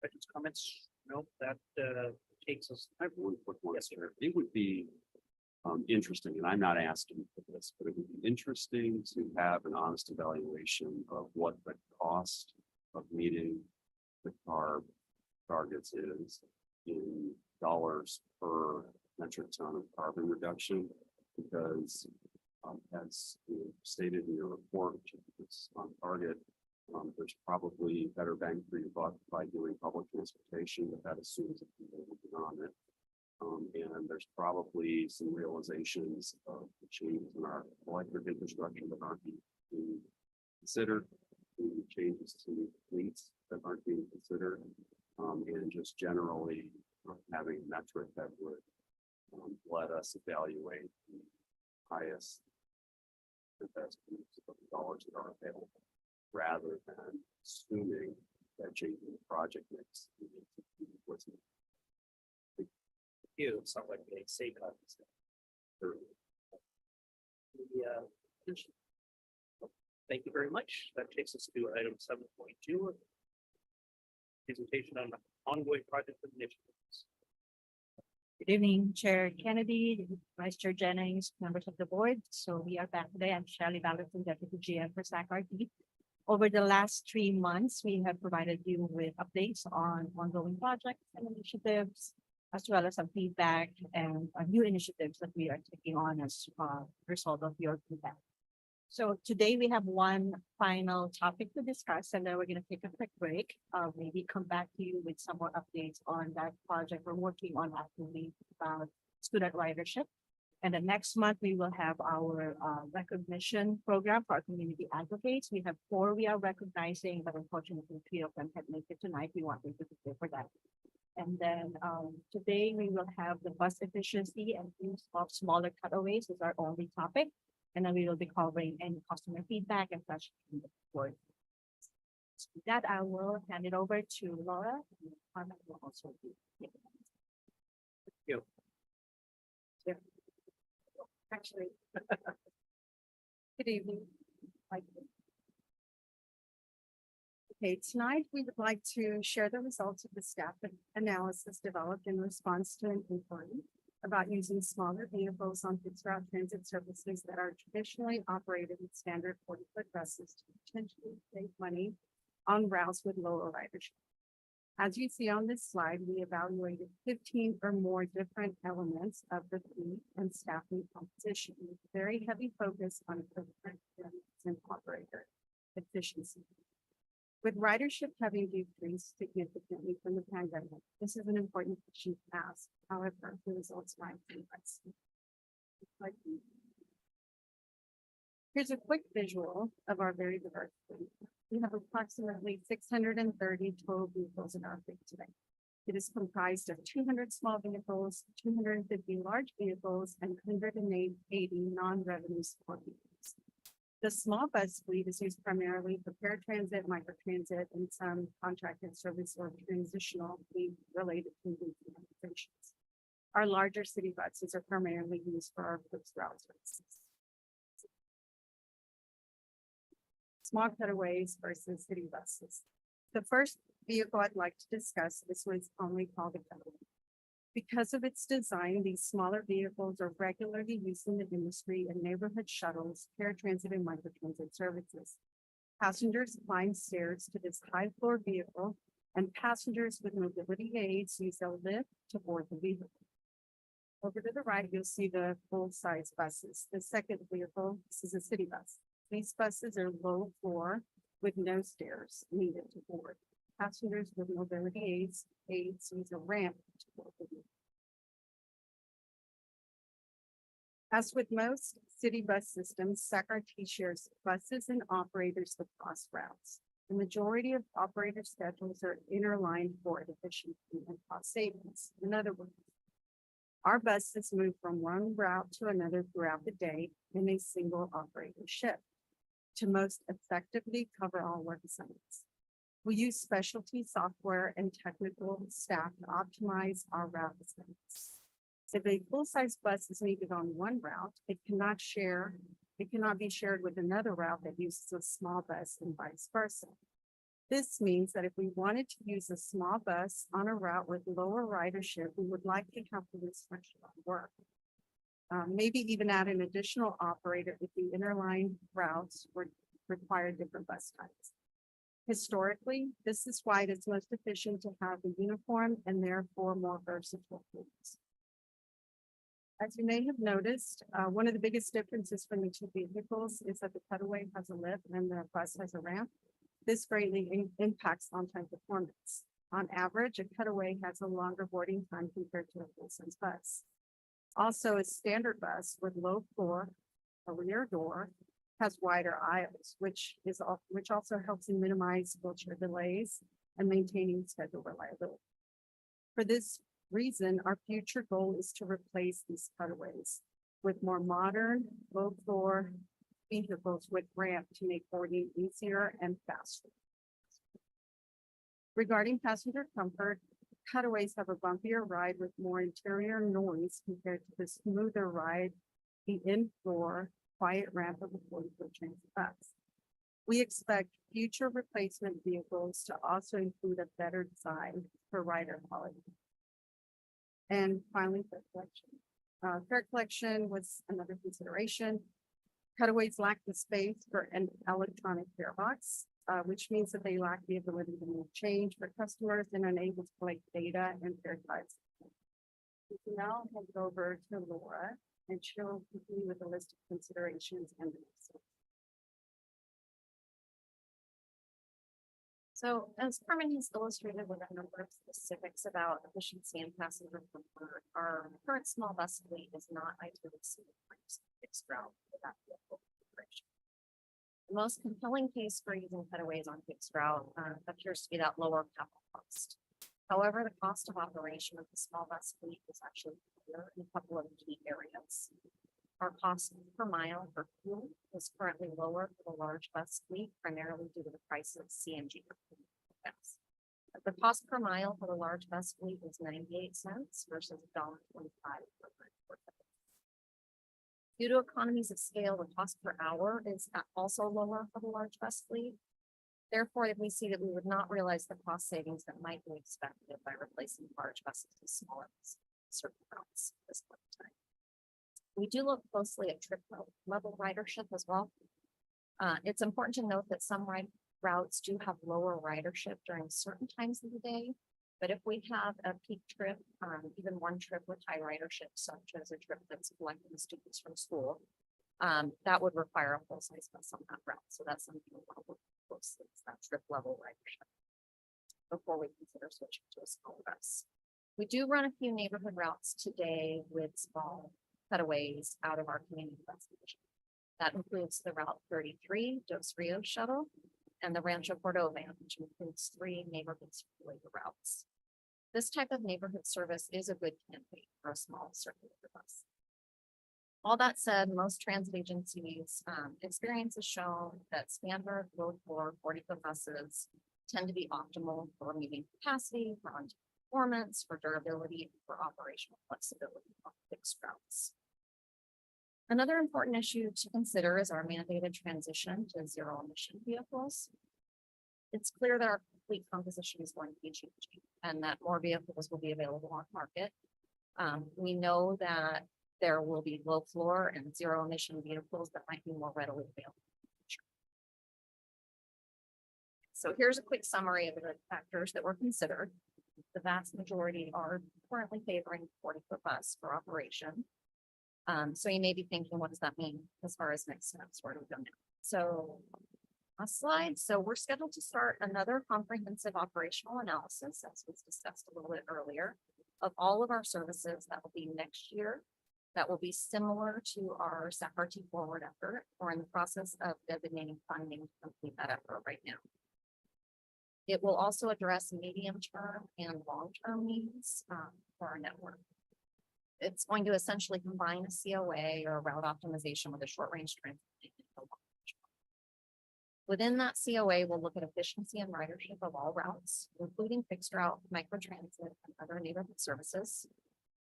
questions, comments? No, that takes us. I have one quick one, Yes, sir. sir. It would be interesting, and I'm not asking for this, but it would be interesting to have an honest evaluation of what the cost of meeting the CARB targets is in dollars per metric ton of carbon reduction. Because as you stated in your report, which is on target, there's probably better bang for your buck by doing public transportation, but that assumes that people are moving on it. And there's probably some realizations of the changes in our electric infrastructure that aren't being considered, the changes to fleets that aren't being considered, and just generally having a metric that would let us evaluate the highest and best use of the dollars that are available, rather than assuming that changing the project mix was You sound like they say comments. Thank you very much. That takes us to item 7.2. Presentation on ongoing project initiatives. Good evening, Chair Kennedy, Vice Chair Jennings, members of the board. So we are back today. I'm Shelley Valentin, Deputy GM for SACRT. Over the last 3 months, we have provided you with updates on ongoing projects and initiatives, as well as some feedback and new initiatives that we are taking on as a result of your feedback. So today we have one final topic to discuss, and then we're going to take a quick break. Maybe come back to you with some more updates on that project we're working on actively about student ridership. And then next month, we will have our recognition program for our community advocates. We have 4 we are recognizing, but unfortunately 3 of them had made it tonight. We want them to be there for that. And then today we will have the bus efficiency and use of smaller cutaways is our only topic. And then we will be covering any customer feedback and questions from the board. So with that, I will hand it over to Laura. And Carmen will also be. Actually. Good evening. Okay, tonight we would like to share the results of the staff analysis developed in response to an inquiry about using smaller vehicles on fixed route transit services that are traditionally operated with standard 40-foot buses to potentially save money on routes with lower ridership. As you see on this slide, we evaluated 15 or more different elements of the fleet and staffing composition with very heavy focus on equipment and operator efficiency. With ridership having decreased significantly from the pandemic, this is an important question to ask. However, the results might be less. Here's a quick visual of our very diverse fleet. We have approximately 630 total vehicles in our fleet today. It is comprised of 200 small vehicles, 250 large vehicles, and 180 non-revenue support vehicles. The small bus fleet is used primarily for paratransit, microtransit, and some contracted service or transitional fleet related to movement operations. Our larger city buses are primarily used for our fixed route services. Small cutaways versus city buses. The first vehicle I'd like to discuss, this was only called a cutaway. Because of its design, these smaller vehicles are regularly used in the industry in neighborhood shuttles, paratransit, and microtransit services. Passengers climb stairs to this high floor vehicle, and passengers with mobility aids use a lift to board the vehicle. Over to the right, you'll see the full-size buses. The second vehicle, this is a city bus. These buses are low floor with no stairs needed to board. Passengers with mobility aids use a ramp to board the vehicle. As with most city bus systems, SACRT shares buses and operators across routes. The majority of operator schedules are interlined for efficiency and cost savings. In other words, our buses move from one route to another throughout the day in a single operator shift to most effectively cover all work assignments. We use specialty software and technical staff to optimize our route assignments. If a full-size bus is needed on one route, it cannot be shared with another route that uses a small bus and vice versa. This means that if we wanted to use a small bus on a route with lower ridership, we would likely have to switch work. Maybe even add an additional operator if the interline routes would require different bus types. Historically, this is why it is most efficient to have a uniform and therefore more versatile fleets. As you may have noticed, one of the biggest differences from the two vehicles is that the Cutaway has a lift and the bus has a ramp. This greatly impacts on-time performance. On average, a Cutaway has a longer boarding time compared to a full-size bus. Also, a standard bus with low floor, a rear door, has wider aisles, which also helps in minimize wheelchair delays and maintaining schedule reliability. For this reason, our future goal is to replace these Cutaways with more modern, low floor vehicles with ramp to make boarding easier and faster. Regarding passenger comfort, Cutaways have a bumpier ride with more interior noise compared to the smoother ride, the in-floor quiet ramp of a 40-foot transit bus. We expect future replacement vehicles to also include a better design for rider quality. And finally, fare collection. Fare collection was another consideration. Cutaways lack the space for an electronic fare box, which means that they lack the ability to move change for customers and unable to collect data and fare cards. We can now hand it over to Laura, and she'll continue with a list of considerations and the next steps. So as Carmen has illustrated with a number of specifics about efficiency and passenger comfort, our current small bus fleet is not ideally suited for fixed route without vehicle configuration. The most compelling case for using Cutaways on fixed route appears to be that lower capital cost. However, the cost of operation of the small bus fleet is actually higher in a couple of key areas. Our cost per mile for fuel is currently lower for the large bus fleet, primarily due to the price of CNG. The cost per mile for the large bus fleet is 98 cents versus $1.25 per mile. Due to economies of scale, the cost per hour is also lower for the large bus fleet. Therefore, we see that we would not realize the cost savings that might be expected by replacing large buses with smaller buses on certain routes at this point in time. We do look closely at trip level ridership as well. It's important to note that some routes do have lower ridership during certain times of the day. But if we have a peak trip, even one trip with high ridership, such as a trip that's collecting students from school, that would require a full-size bus on that route. So that's something we want to look closely at, that trip level ridership before we consider switching to a smaller bus. We do run a few neighborhood routes today with small Cutaways out of our community bus division. That includes the Route 33 Dos Rios shuttle and the Rancho Cordova, which includes 3 neighborhood-related routes. This type of neighborhood service is a good candidate for a small circulator bus. All that said, most transit agencies' experience has shown that standard low floor 40-foot buses tend to be optimal for meeting capacity, for on-time performance, for durability, and for operational flexibility on fixed routes. Another important issue to consider is our mandated transition to zero emission vehicles. It's clear that our fleet composition is going to be changing and that more vehicles will be available on market. We know that there will be low floor and zero emission vehicles that might be more readily available. So here's a quick summary of the factors that were considered. The vast majority are currently favoring 40-foot bus for operation. So you may be thinking, what does that mean as far as next steps? Where do we go now? So a slide. So we're scheduled to start another comprehensive operational analysis, as was discussed a little bit earlier, of all of our services. That will be next year. That will be similar to our SACRT forward effort. We're in the process of designating funding to complete that effort right now. It will also address medium-term and long-term needs for our network. It's going to essentially combine a COA or a route optimization with a short-range transit. Within that COA, we'll look at efficiency and ridership of all routes, including fixed route, microtransit, and other neighborhood services.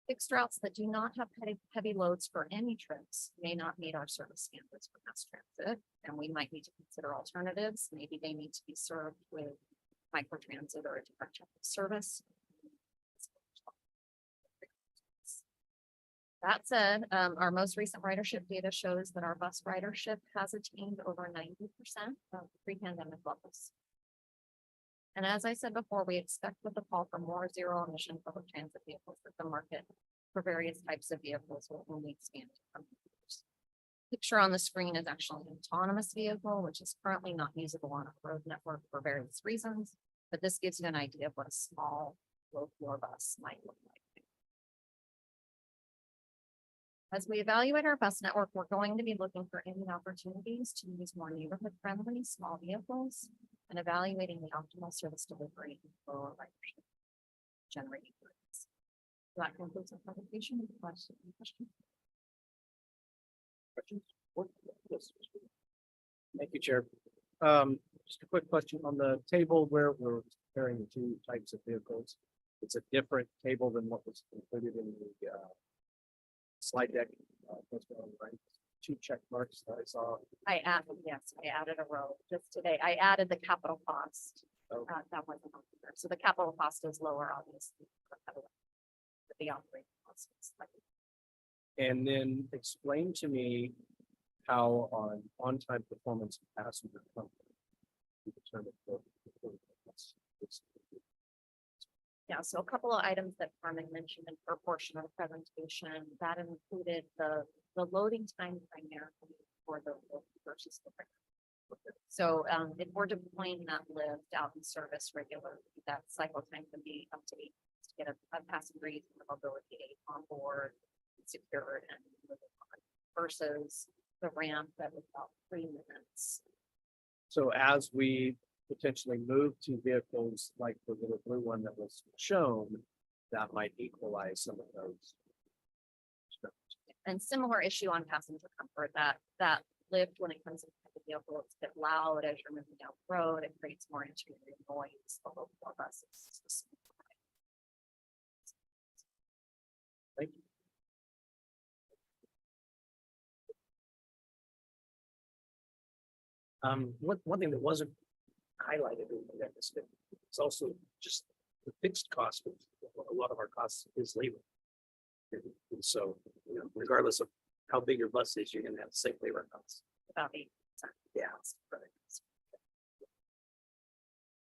Fixed routes that do not have heavy loads for any trips may not meet our service standards for mass transit, and we might need to consider alternatives. Maybe they need to be served with microtransit or a different type of service. That said, our most recent ridership data shows that our bus ridership has attained over 90% of pre-pandemic levels. And as I said before, we expect with the call for more zero emission public transit vehicles that the market for various types of vehicles will only expand. Picture on the screen is actually an autonomous vehicle, which is currently not usable on a road network for various reasons. But this gives you an idea of what a small low floor bus might look like. As we evaluate our bus network, we're going to be looking for any opportunities to use more neighborhood friendly small vehicles and evaluating the optimal service delivery for ridership generating. So that concludes our presentation. Questions? Yes. Thank you, Chair. Just a quick question on the table where we're comparing the two types of vehicles. It's a different table than what was included in the slide deck. Right? Two check marks that I saw. I added a row just today. I added the capital cost. Oh. That wasn't on there. So the capital cost is lower, obviously. But the operating cost is slightly. And then explain to me how on-time performance of passenger comfort you determine Yeah, so a couple of items that Carmen mentioned in her portion of the presentation, that included the loading time primarily for the lift versus the regular. So if we're deploying that lift out in service regularly, that cycle time can be up to 8 minutes to get a passenger using the mobility aid on board, secured and moving on, versus the ramp that was about 3 minutes. So as we potentially move to vehicles like the little blue one that was shown, that might equalize some of those. And similar issue on passenger comfort, that lift when it comes into the vehicle, it's a bit loud as you're moving down the road. It creates more interior noise. The low floor bus is Thank you. One thing that wasn't highlighted in that is that it's also just the fixed cost of a lot of our costs is labor. And so, regardless of how big your bus is, you're gonna have the same labor costs. about 8%. Yeah. Right.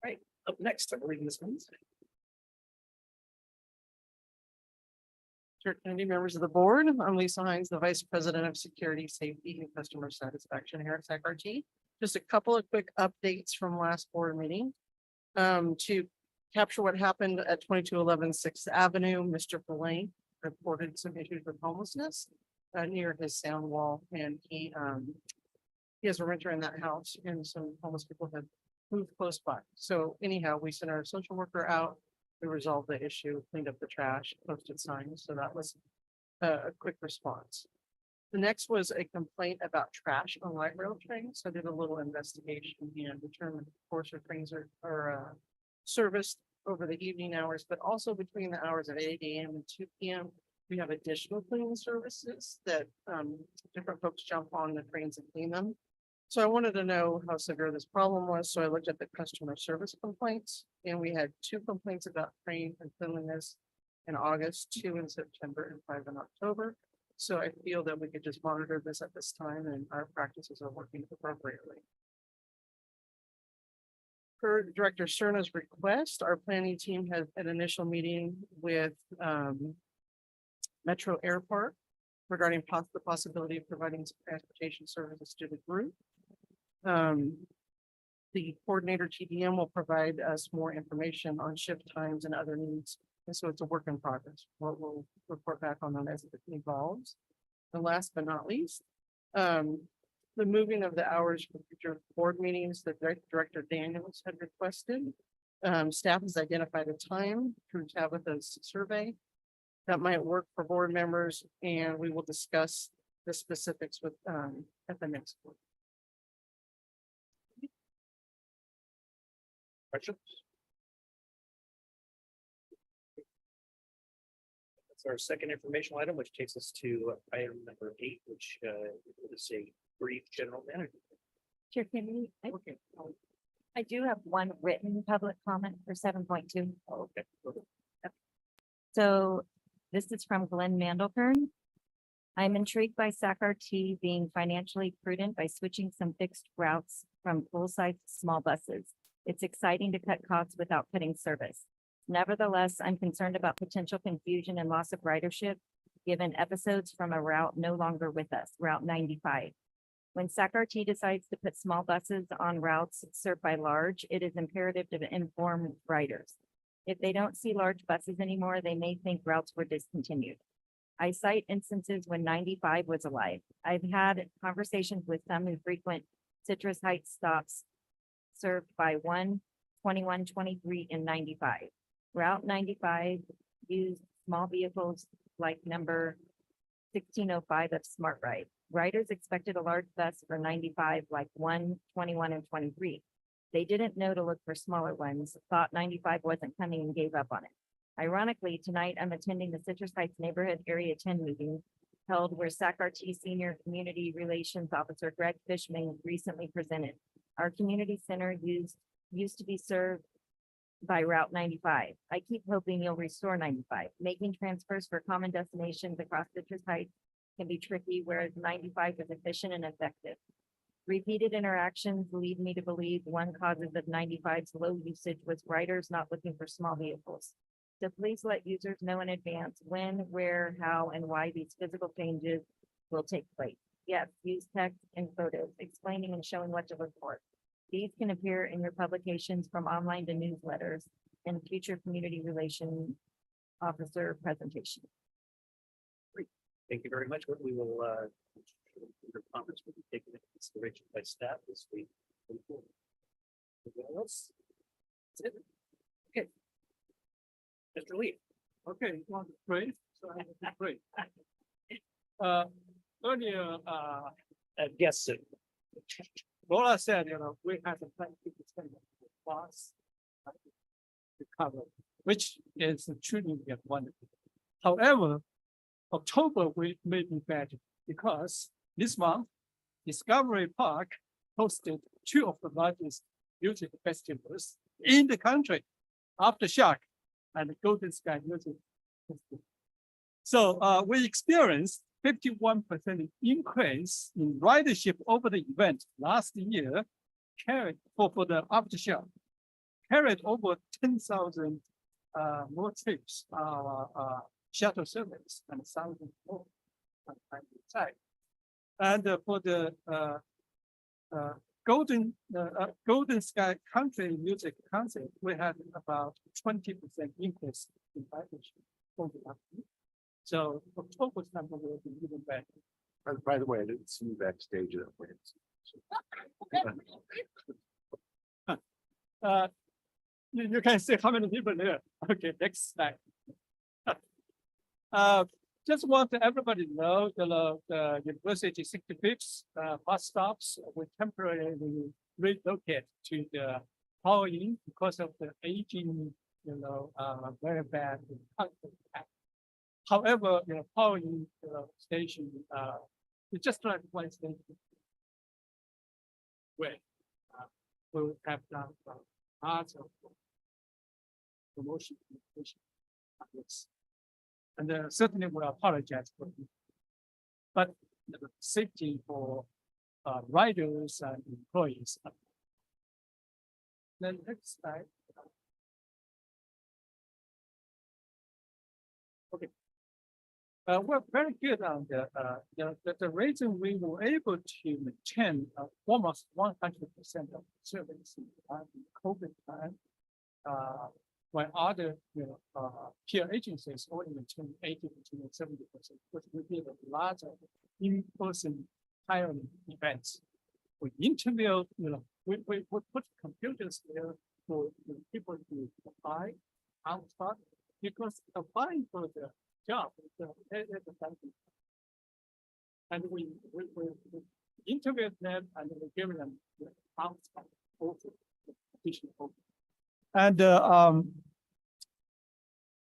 Right, up next, I believe Ms. Wednesday. Chair Kennedy, members of the board, I'm Lisa Hines, the Vice President of Security, Safety, and Customer Satisfaction here at SACRT. Just a couple of quick updates from last board meeting. To capture what happened at 2211 6th Avenue, Mr. Belain reported some issues with homelessness near his sound wall, and he has a renter in that house, and some homeless people have moved close by. So anyhow, we sent our social worker out. We resolved the issue, cleaned up the trash, posted signs. So that was a quick response. The next was a complaint about trash on light rail trains. So I did a little investigation and determined, of course, our trains are serviced over the evening hours, but also between the hours of 8 AM and 2 PM. We have additional cleaning services that different folks jump on the trains and clean them. So I wanted to know how severe this problem was. So I looked at the customer service complaints, and we had 2 complaints about train and cleanliness in August, 2 in September, and 5 in October. So I feel that we could just monitor this at this time, and our practices are working appropriately. Per Director Cerna's request, our planning team had an initial meeting with Metro Airport regarding the possibility of providing some transportation services to the group. The coordinator TDM will provide us more information on shift times and other needs. And so it's a work in progress. We'll report back on that as it evolves. And last but not least, the moving of the hours for future board meetings that Director Daniels had requested. Staff has identified a time through Tabitha's survey that might work for board members, and we will discuss the specifics with at the next board. Questions? That's our second informational item, which takes us to item number 8, which is a brief general manager. Chair Kennedy, Okay. I do have one written public comment for 7.2. Okay. So this is from Glenn Mandelkern. I'm intrigued by SAC-RT being financially prudent by switching some fixed routes from full-size to small buses. It's exciting to cut costs without cutting service. Nevertheless, I'm concerned about potential confusion and loss of ridership, given episodes from a route no longer with us, Route 95. When SAC-RT decides to put small buses on routes served by large, it is imperative to inform riders. If they don't see large buses anymore, they may think routes were discontinued. I cite instances when 95 was alive. I've had conversations with some who frequent Citrus Heights stops served by 1, 21, 23, and 95. Route 95 used small vehicles like number 1605 of Smart Ride. Riders expected a large bus for 95 like 1, 21, and 23. They didn't know to look for smaller ones, thought 95 wasn't coming and gave up on it. Ironically, tonight I'm attending the Citrus Heights Neighborhood Area 10 meeting held where SAC-RT Senior Community Relations Officer Greg Fishman recently presented. Our community center used to be served by Route 95. I keep hoping you'll restore 95. Making transfers for common destinations across Citrus Heights can be tricky, whereas 95 is efficient and effective. Repeated interactions lead me to believe one causes of 95's low usage was riders not looking for small vehicles. So please let users know in advance when, where, how, and why these physical changes will take place. Yes, use text and photos explaining and showing what to look for. These can appear in your publications from online to newsletters and future community relation officer presentation. Thank you very much. We will, your comments will be taken into consideration by staff this week. Anything else? That's it. Okay. Mr. Lee. Okay, you want to pray? So I will pray. Earlier, Yes, sir. Laura said, we have a plan to extend the class to cover, which is truly wonderful. However, October may be better because this month, Discovery Park hosted 2 of the largest music festivals in the country, Aftershock and the Golden Sky Music Festival. So we experienced 51% increase in ridership over the event last year, carried for the Aftershock, carried over 10,000 more trips, shuttle service and 1,000 more on time side. And for the Golden Sky Country Music Concert, we had about 20% increase in ridership over the last year. So October's number will be even better. By the way, I didn't see you backstage at that. You can see how many people there. Okay, next slide. Just want everybody to know the University 65th bus stops will temporarily relocate to the Power Inn because of the aging, very bad. However, Power Inn station, it's just like one station. Where we'll have done lots of promotion. And certainly we apologize for it. But the safety for riders and employees. Then next slide. Okay. We're very good on the reason we were able to maintain almost 100% of service in COVID time. When other peer agencies only maintain 80% and 70%, because we did a lot of in-person hiring events. We interview, we put computers there for people to apply on spot, because applying for the job is a something. And we interviewed them and we give them on spot also additional. And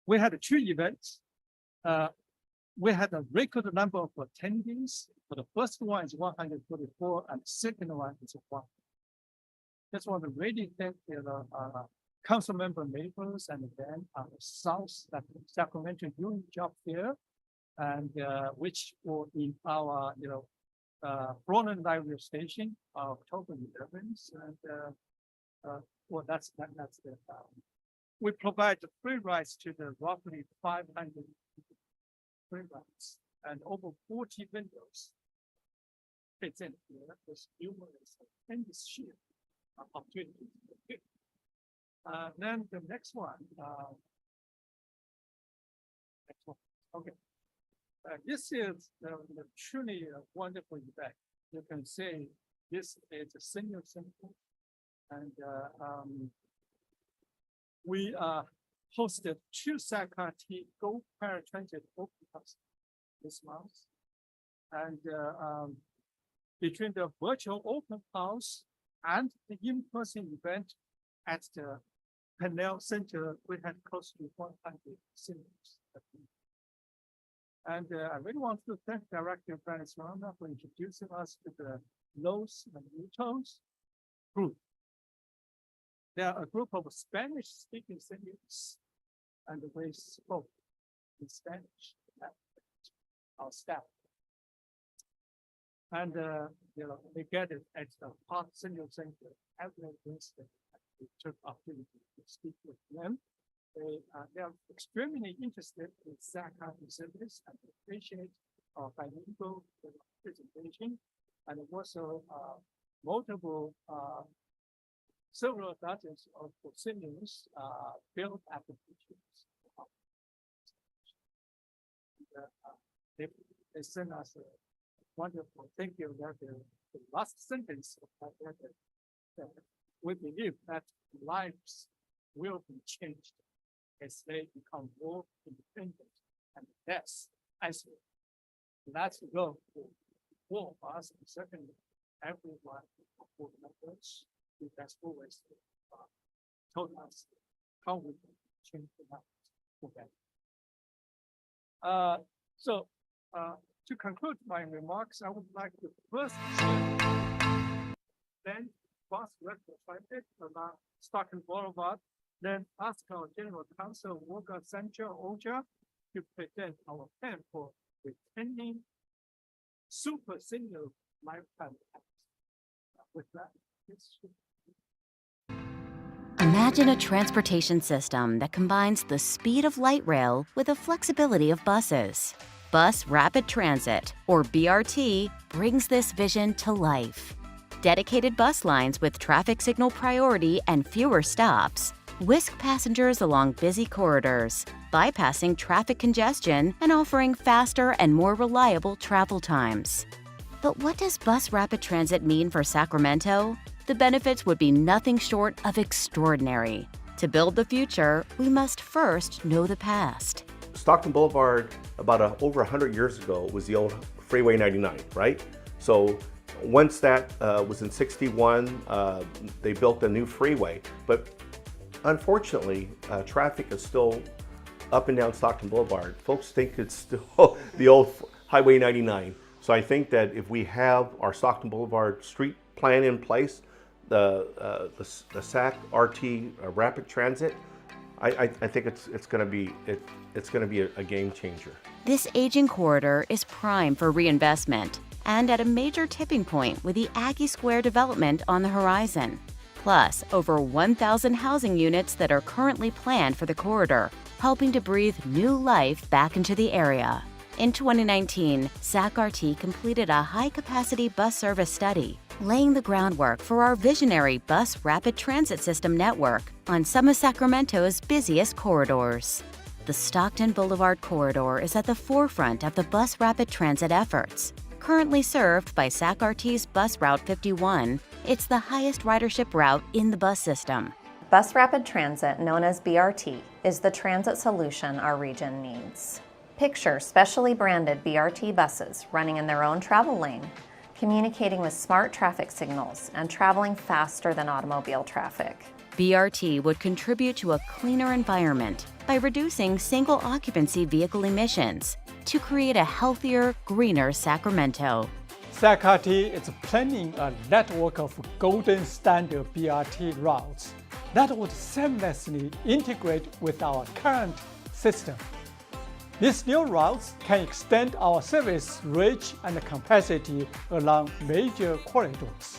we had 2 events. we had a record number of attendees. For the first one is 144, and the second one is 1. Just want to really thank council member neighbors and then South Sacramento doing job there, and which were in our Florida Library Station, October 11th, and well, that's the. We provide free rides to the roughly 500 free rides and over 40 windows. It's in here, there's numerous tremendous sheer opportunities. Then the next one. Next one. Okay. This is truly a wonderful event. You can say this is a senior center, and we hosted 2 SACRT Go Paratransit open house this month, and between the virtual open house and the in-person event at the Panel Center, we had close to 100 seniors. And I really want to thank Director Francis Rana for introducing us to the Lowe's and Newtons group. They are a group of Spanish-speaking seniors, and we spoke in Spanish at our staff. And they gathered at the Park Senior Center every Wednesday. We took opportunity to speak with them. They are extremely interested in SACRT service and appreciate our bilingual presentation, and also multiple several dozens of seniors build applications. They send us a wonderful thank you. That the last sentence of that letter, we believe that lives will be changed as they become more independent and less isolated. That's the goal for all of us, and certainly everyone who members who has always told us how we can change the lives for better. So to conclude my remarks, I would like to first thank Bus Rapid Transit, Stockton Boulevard, then ask our General Counsel, Walker Sancho Oja, to present our plan for retaining super senior lifetime tax. With that, Imagine a transportation system that combines the speed of light rail with the flexibility of buses. Bus Rapid Transit, or BRT, brings this vision to life. Dedicated bus lines with traffic signal priority and fewer stops whisk passengers along busy corridors, bypassing traffic congestion and offering faster and more reliable travel times. But what does Bus Rapid Transit mean for Sacramento? The benefits would be nothing short of extraordinary. To build the future, we must first know the past. Stockton Boulevard, about over 100 years ago, was the old Freeway 99, right? So once that was in 61, they built a new freeway. But unfortunately, traffic is still up and down Stockton Boulevard. Folks think it's still the old Highway 99. So I think that if we have our Stockton Boulevard street plan in place, the SAC-RT Rapid Transit, I think it's going to be a game changer. This aging corridor is prime for reinvestment and at a major tipping point with the Aggie Square development on the horizon. Plus, over 1,000 housing units that are currently planned for the corridor, helping to breathe new life back into the area. In 2019, SAC-RT completed a high-capacity bus service study, laying the groundwork for our visionary Bus Rapid Transit System network on some of Sacramento's busiest corridors. The Stockton Boulevard corridor is at the forefront of the Bus Rapid Transit efforts. Currently served by SAC-RT's Bus Route 51, it's the highest ridership route in the bus system. Bus Rapid Transit, known as BRT, is the transit solution our region needs. Picture specially branded BRT buses running in their own travel lane, communicating with smart traffic signals and traveling faster than automobile traffic. BRT would contribute to a cleaner environment by reducing single occupancy vehicle emissions to create a healthier, greener Sacramento. SACRT is planning a network of golden standard BRT routes that would seamlessly integrate with our current system. These new routes can extend our service reach and capacity along major corridors.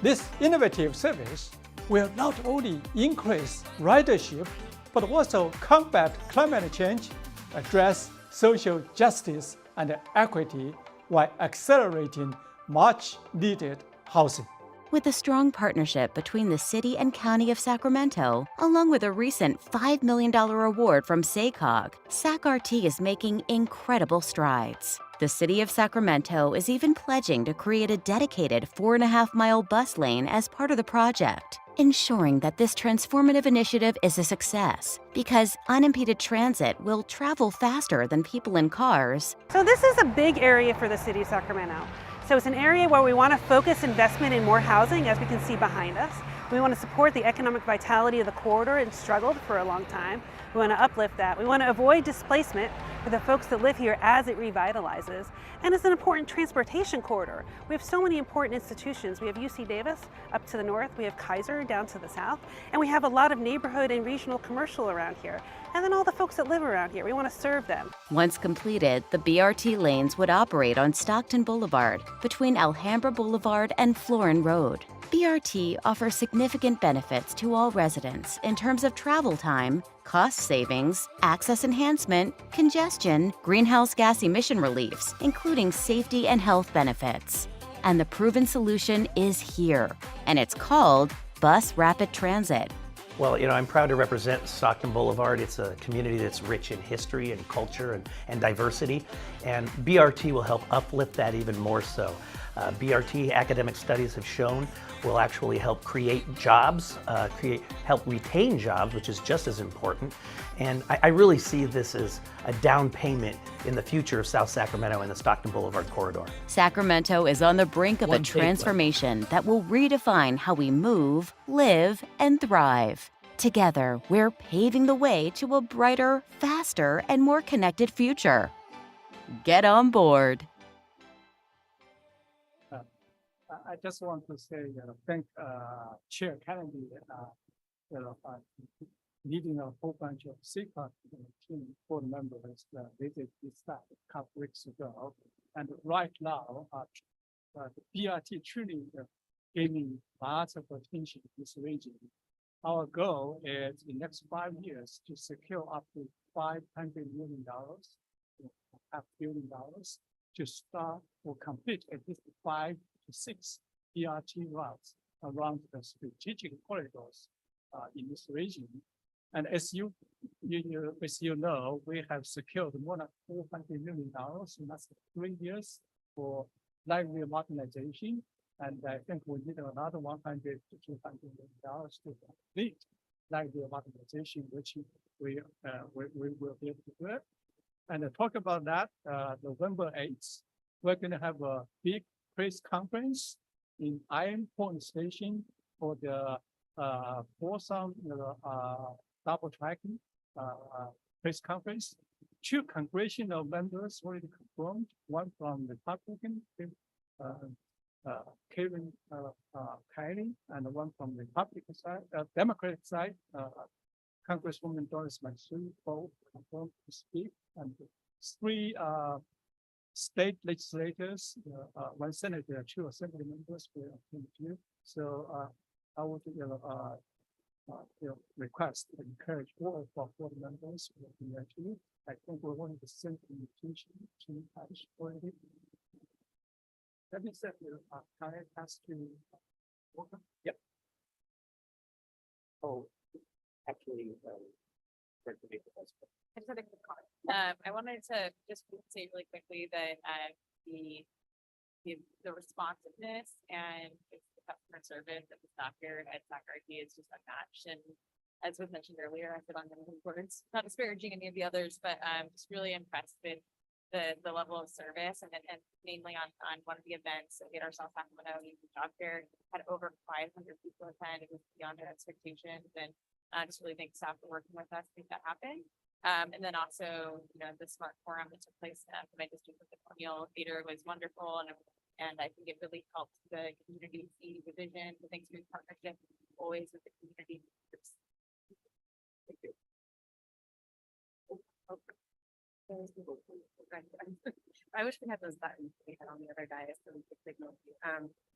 This innovative service will not only increase ridership, but also combat climate change, address social justice and equity while accelerating much-needed housing. With a strong partnership between the City and County of Sacramento, along with a recent $5 million award from SACOG, SACRT is making incredible strides. The City of Sacramento is even pledging to create a dedicated 4.5-mile bus lane as part of the project, ensuring that this transformative initiative is a success because unimpeded transit will travel faster than people in cars. So this is a big area for the City of Sacramento. So it's an area where we want to focus investment in more housing, as we can see behind us. We want to support the economic vitality of the corridor. It's struggled for a long time. We want to uplift that. We want to avoid displacement for the folks that live here as it revitalizes. And it's an important transportation corridor. We have so many important institutions. We have UC Davis up to the north, we have Kaiser down to the south, and we have a lot of neighborhood and regional commercial around here. And then all the folks that live around here, we want to serve them. Once completed, the BRT lanes would operate on Stockton Boulevard between Alhambra Boulevard and Florin Road. BRT offers significant benefits to all residents in terms of travel time, cost savings, access enhancement, congestion, greenhouse gas emission reliefs, including safety and health benefits. And the proven solution is here, and it's called Bus Rapid Transit. Well, I'm proud to represent Stockton Boulevard. It's a community that's rich in history and culture and diversity, and BRT will help uplift that even more so. BRT, academic studies have shown, will actually help create jobs, help retain jobs, which is just as important. And I really see this as a down payment in the future of South Sacramento and the Stockton Boulevard corridor. Sacramento is on the brink of a transformation that will redefine how we move, live, and thrive. Together, we're paving the way to a brighter, faster, and more connected future. Get on board. I just want to say, thank Chair Kennedy, leading a whole bunch of CPAC team board members visit this site a couple weeks ago. And right now, the BRT truly gaining lots of attention in this region. Our goal is in the next 5 years to secure up to $500 million, $500 million to start or complete at least 5 to 6 BRT routes around the strategic corridors in this region. And as you know, we have secured more than $400 million in the last 3 years for library modernization. And I think we need another $100 to $200 million to complete library modernization, which we will be able to do it. And to talk about that, November 8th, we're going to have a big press conference in Iron Point Station for the Folsom double tracking press conference. 2 congressional members already confirmed, one from the Republican, Kevin Kiley, and one from the Republican side, Democratic side, Congresswoman Doris McSweeney, both confirmed to speak, and 3 state legislators, 1 senator, 2 assembly members will attend too. So I would request and encourage all of our board members who will be there too. I think we're going to send an invitation to Parish already. That means that Kyle has to. Yep. Oh, actually, I just had a quick comment. I wanted to just say really quickly that the responsiveness and the customer service of the staff here at SACRT is just unmatched. And as was mentioned earlier, I said on many words, not disparaging any of the others, but I'm just really impressed with the level of service and mainly on one of the events at our South Sacramento Youth Job Fair had over 500 people attend. It was beyond our expectations, and just really thank staff for working with us to make that happen. And then also, the Smart Forum that took place at my district with the Colonial Theater was wonderful, and I think it really helped the community see the vision, the Thanksgiving partnership, always with the community. Thank you. I wish we had those buttons we had on the other diet so we could signal you.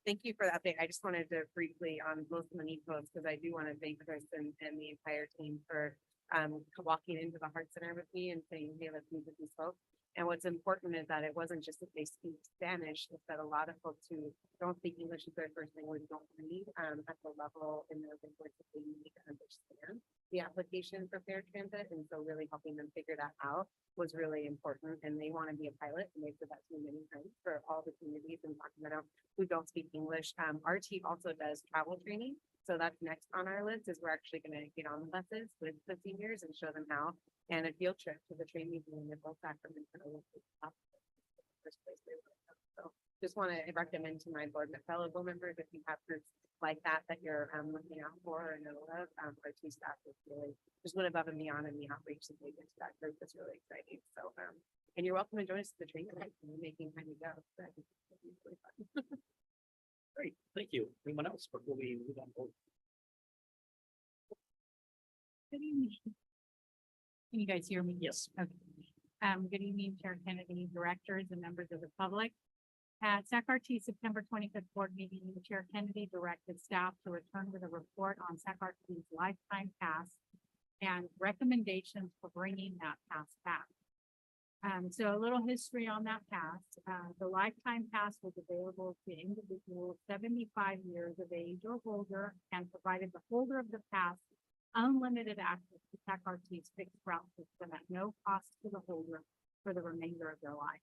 Thank you for the update. I just wanted to briefly on most of the need votes because I do want to thank Chris and the entire team for walking into the Heart Center with me and saying, hey, let's meet with these folks. And what's important is that it wasn't just that they speak Spanish, it's that a lot of folks who don't speak English as their first language don't read at the level in their language that they need to understand the application for fair transit. And so really helping them figure that out was really important. And they want to be a pilot, and they've said that to me many times for all the communities in Sacramento who don't speak English. Our team also does travel training. So that's next on our list is we're actually going to get on the buses with the seniors and show them how, and a field trip to the training in both Sacramento. First place they were. So just want to recommend to my board, fellow board members, if you have groups like that you're looking out for or know of, our two staff is really just went above and beyond in the outreach that they did to that group. It's really exciting. So and you're welcome to join us at the training. We're making time to go. So I think it'll be really fun. Great, thank you. Anyone else before we move on? Good evening. Can you guys hear me? Yes. Okay. Good evening, Chair Kennedy, directors and members of the public. At SACRT September 25th board meeting, Chair Kennedy directed staff to return with a report on SACRT's lifetime pass and recommendations for bringing that pass back. So a little history on that pass. The lifetime pass was available to individuals 75 years of age or older and provided the holder of the pass unlimited access to SACRT's fixed route system at no cost to the holder for the remainder of their life.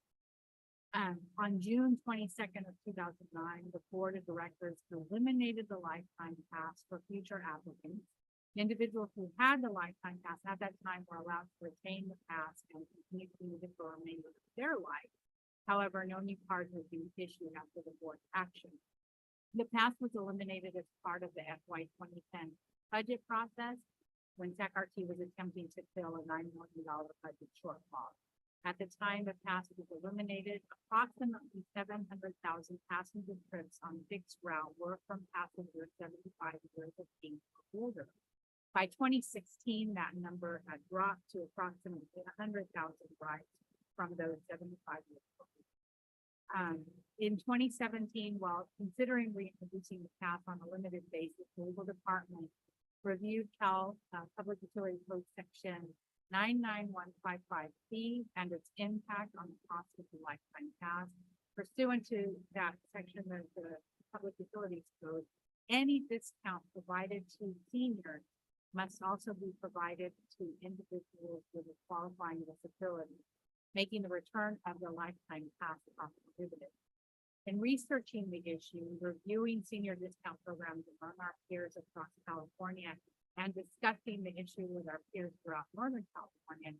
On June 22nd of 2009, the board of directors eliminated the lifetime pass for future applicants. Individuals who had the lifetime pass at that time were allowed to retain the pass and continue to use it for the remainder of their life. However, no new cards were being issued after the board's action. The pass was eliminated as part of the FY 2010 budget process when SACRT was attempting to fill a $9 million budget shortfall. At the time the pass was eliminated, approximately 700,000 passenger trips on fixed route were from passengers 75 years of age or older. By 2016, that number had dropped to approximately 100,000 rides from those 75 years old. In 2017, while considering reintroducing the pass on a limited basis, the legal department reviewed Public Utility Code Section 99155B and its impact on the cost of the lifetime pass. Pursuant to that section of the Public Utilities Code, any discount provided to seniors must also be provided to individuals with a qualifying disability, making the return of the lifetime pass cost prohibitive. In researching the issue, reviewing senior discount programs among our peers across California, and discussing the issue with our peers throughout Northern California,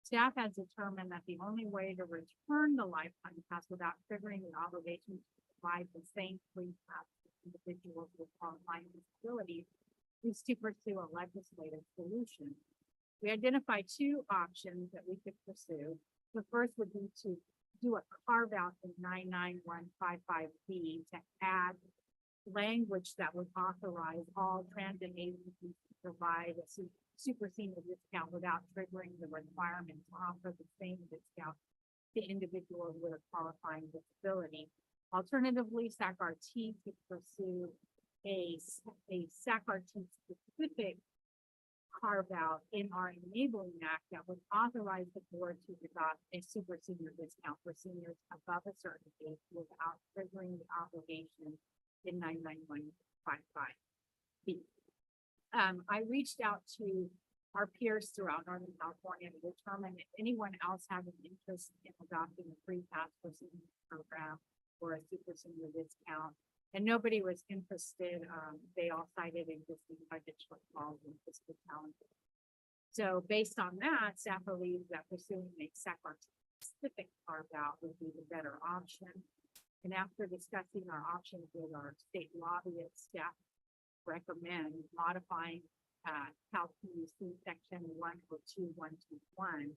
staff has determined that the only way to return the lifetime pass without triggering the obligation to provide the same free pass to individuals with qualifying disabilities is to pursue a legislative solution. We identified two options that we could pursue. The first would be to do a carve out in 99155B to add language that would authorize all transit agencies to provide a super senior discount without triggering the requirement to offer the same discount to individuals with a qualifying disability. Alternatively, SACRT could pursue a SACRT specific carve out in our enabling act that would authorize the board to adopt a super senior discount for seniors above a certain age without triggering the obligation in 99155B. I reached out to our peers throughout Northern California to determine if anyone else had an interest in adopting a free pass for senior program or a super senior discount. And nobody was interested. They all cited existing budget shortfalls and fiscal challenges. So based on that, staff believes that pursuing a SACRT specific carve out would be the better option. And after discussing our options with our state lobbyist, staff recommend modifying Cal PUC section 102.121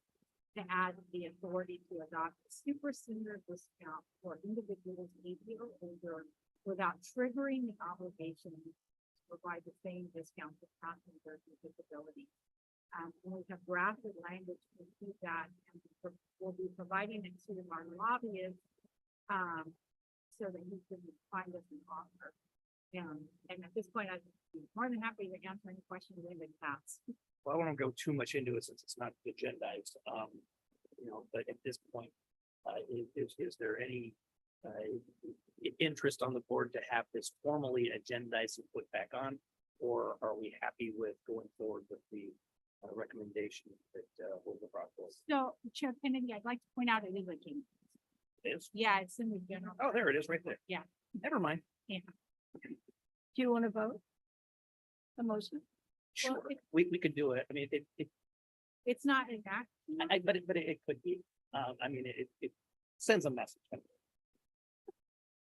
to add the authority to adopt a super senior discount for individuals 80 or older without triggering the obligation to provide the same discount to passengers with disabilities. And we have drafted language to include that, and we'll be providing it to our lobbyists so that he can find us an offer. And at this point, I'd be more than happy to answer any questions in the past. Well, I won't go too much into it since it's not agendized, but at this point, is there any interest on the board to have this formally agendized and put back on? Or are we happy with going forward with the recommendation that was brought forward? So, Chair Kennedy, I'd like to point out it is a change. It is? Yeah, it's in the general. Oh, there it is right there. Yeah. Never mind. Yeah. Do you want to vote? The motion? Sure, Well, we could do it. I mean, It's not exact. but it could be. It sends a message.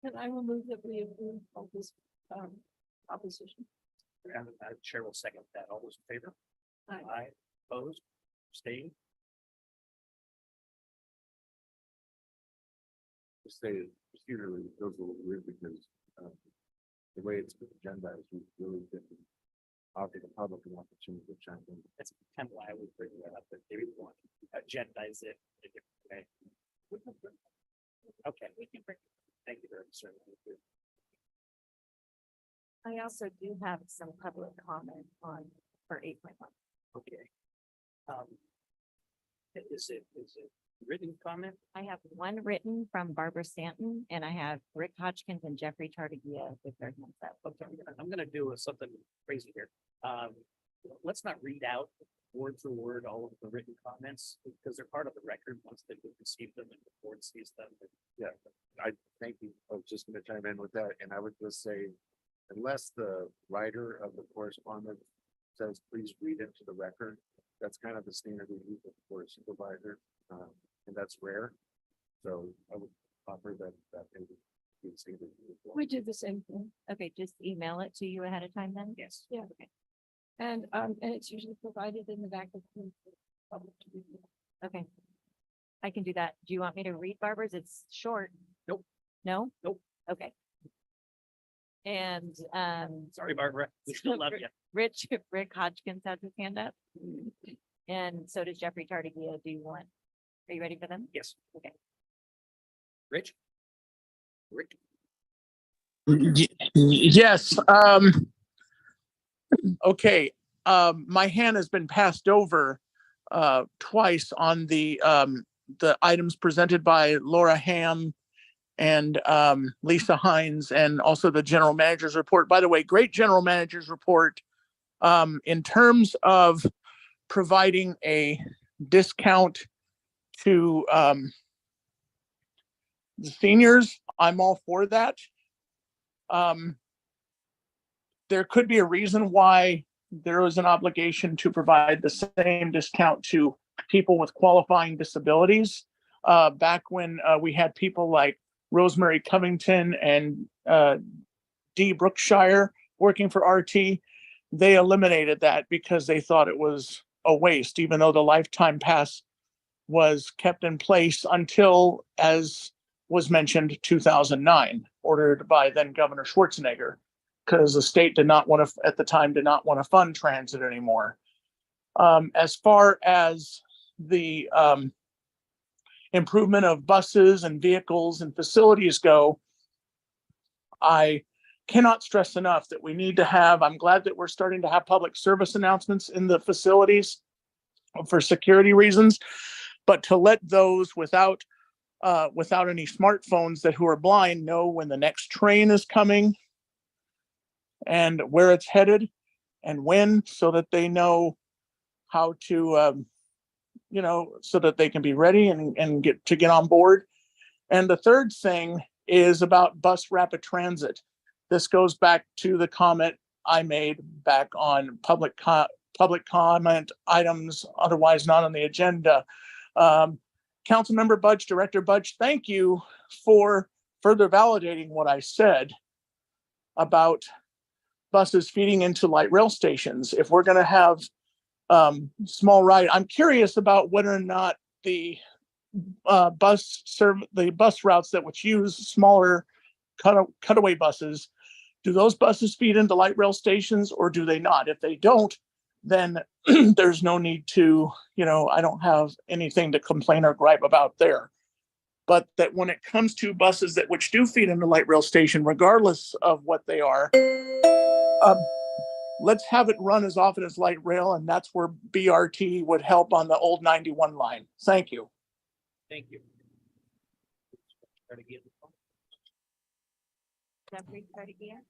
And I will move that we approve of this proposition. And Chair will second that. All those in favor? Aye. Opposed? Abstained? Just say procedurally, it feels a little weird because the way it's agendized, we really didn't offer the public an opportunity to chime in. That's kind of why I was bringing that up, that maybe we want to agendize it in a different way. Okay. Thank you very much, sir. I also do have some public comment on for 8.1. Okay. Is it written comment? I have one written from Barbara Stanton, and I have Rick Hodgkins and Jeffrey Tardigia with their hands up. Okay, I'm gonna do something crazy here. Let's not read out word for word all of the written comments because they're part of the record once they receive them and the board sees them. Yeah, I thank you. I was just gonna chime in with that, and I would just say, unless the writer of the correspondence says, please read into the record, that's kind of the standard we use for a supervisor, and that's rare. So I would offer that maybe be stated. We do the same thing. Okay, just email it to you ahead of time then? Yes. Yeah. And it's usually provided in the back of the public to review. Okay. I can do that. Do you want me to read Barbara's? It's short. Nope. No? Nope. Okay. And Sorry, Barbara. We still love you. Rick Hodgkins has his hand up. And so does Jeffrey Tardigia. Are you ready for them? Yes. Okay. Rick. Yes. Okay. My hand has been passed over twice on the items presented by Laura Ham and Lisa Hines, and also the general manager's report. By the way, great general manager's report. In terms of providing a discount to the seniors, I'm all for that. There could be a reason why there is an obligation to provide the same discount to people with qualifying disabilities. Back when we had people like Rosemary Covington and Dee Brookshire working for RT, they eliminated that because they thought it was a waste, even though the lifetime pass was kept in place until, as was mentioned, 2009, ordered by then Governor Schwarzenegger, because the state did not want to, at the time, did not want to fund transit anymore. As far as the improvement of buses and vehicles and facilities go, I cannot stress enough that we need to have, I'm glad that we're starting to have public service announcements in the facilities for security reasons, but to let those without any smartphones that who are blind know when the next train is coming and where it's headed and when, so that they know how to, so that they can be ready and get on board. And the third thing is about bus rapid transit. This goes back to the comment I made back on public comment items otherwise not on the agenda. Councilmember Budge, Director Budge, thank you for further validating what I said about buses feeding into light rail stations. If we're going to have small ride, I'm curious about whether or not the bus routes that which use smaller cutaway buses, do those buses feed into light rail stations or do they not? If they don't, then there's no need to, I don't have anything to complain or gripe about there. But that when it comes to buses that which do feed into light rail station, regardless of what they are, let's have it run as often as light rail, and that's where BRT would help on the old 91 line. Thank you. Thank you. Start again. Jeffrey, start again.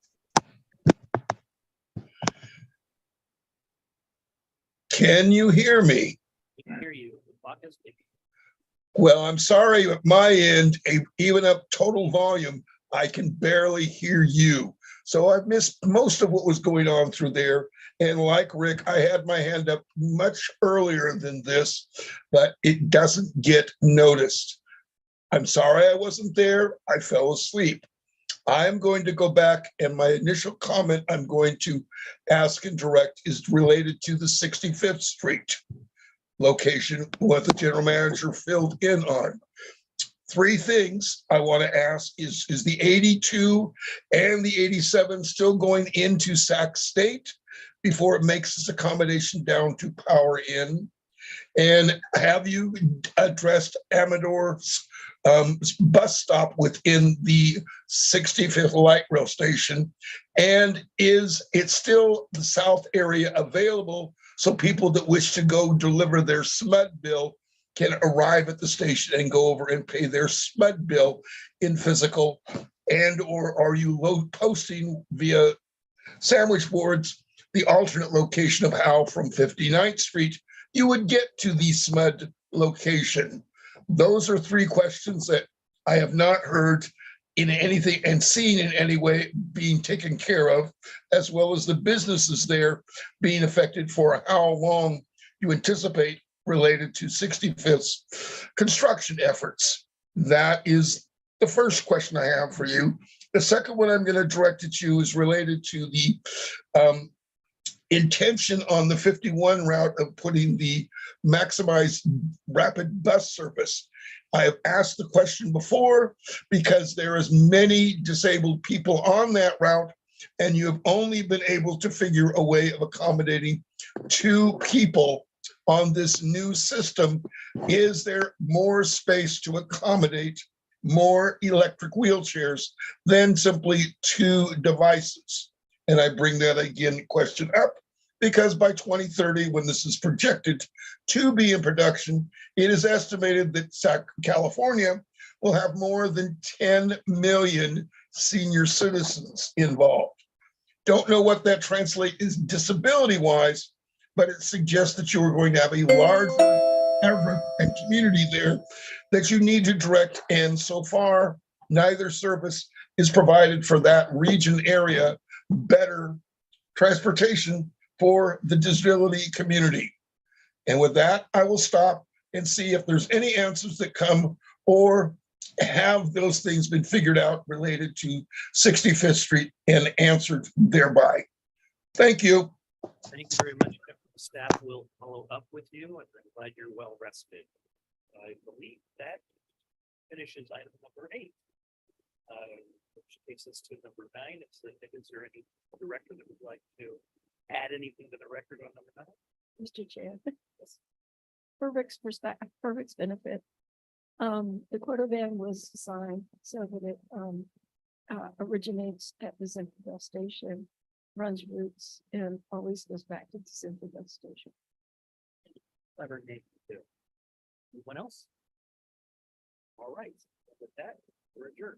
Can you hear me? We can hear you. The clock is ticking. Well, I'm sorry, at my end, even up total volume, I can barely hear you. So I've missed most of what was going on through there. And like Rick, I had my hand up much earlier than this, but it doesn't get noticed. I'm sorry I wasn't there. I fell asleep. I'm going to go back, and my initial comment I'm going to ask and direct is related to the 65th Street location, what the general manager filled in on. Three things I want to ask is the 82 and the 87 still going into Sac State before it makes this accommodation down to Power Inn? And have you addressed Amador's bus stop within the 65th light rail station? And is it still the south area available so people that wish to go deliver their SMUD bill can arrive at the station and go over and pay their SMUD bill in physical? And or are you load posting via sandwich boards the alternate location of how from 59th Street you would get to the SMUD location? Those are three questions that I have not heard in anything and seen in any way being taken care of, as well as the businesses there being affected for how long you anticipate related to 65th's construction efforts. That is the first question I have for you. The second one I'm going to direct at you is related to the intention on the 51 route of putting the maximized rapid bus service. I have asked the question before because there is many disabled people on that route, and you have only been able to figure a way of accommodating 2 people on this new system. Is there more space to accommodate more electric wheelchairs than simply 2 devices? And I bring that again question up because by 2030, when this is projected to be in production, it is estimated that California will have more than 10 million senior citizens involved. Don't know what that translates is disability-wise, but it suggests that you are going to have a large effort and community there that you need to direct. And so far, neither service is provided for that region area. Better transportation for the disability community. And with that, I will stop and see if there's any answers that come, or have those things been figured out related to 65th Street and answered thereby. Thank you. Thank you very much. Staff will follow up with you, and I'm glad you're well rested. I believe that finishes item number 8. Which takes us to number 9. Is there any director that would like to add anything to the record on number 9? Mr. Chair. For Rick's perspective, for Rick's benefit, the quarter van was designed so that it originates at the Centerville station, runs routes, and always goes back to the Centerville station. Clever name too. Anyone else? All right. With that, we're adjourned.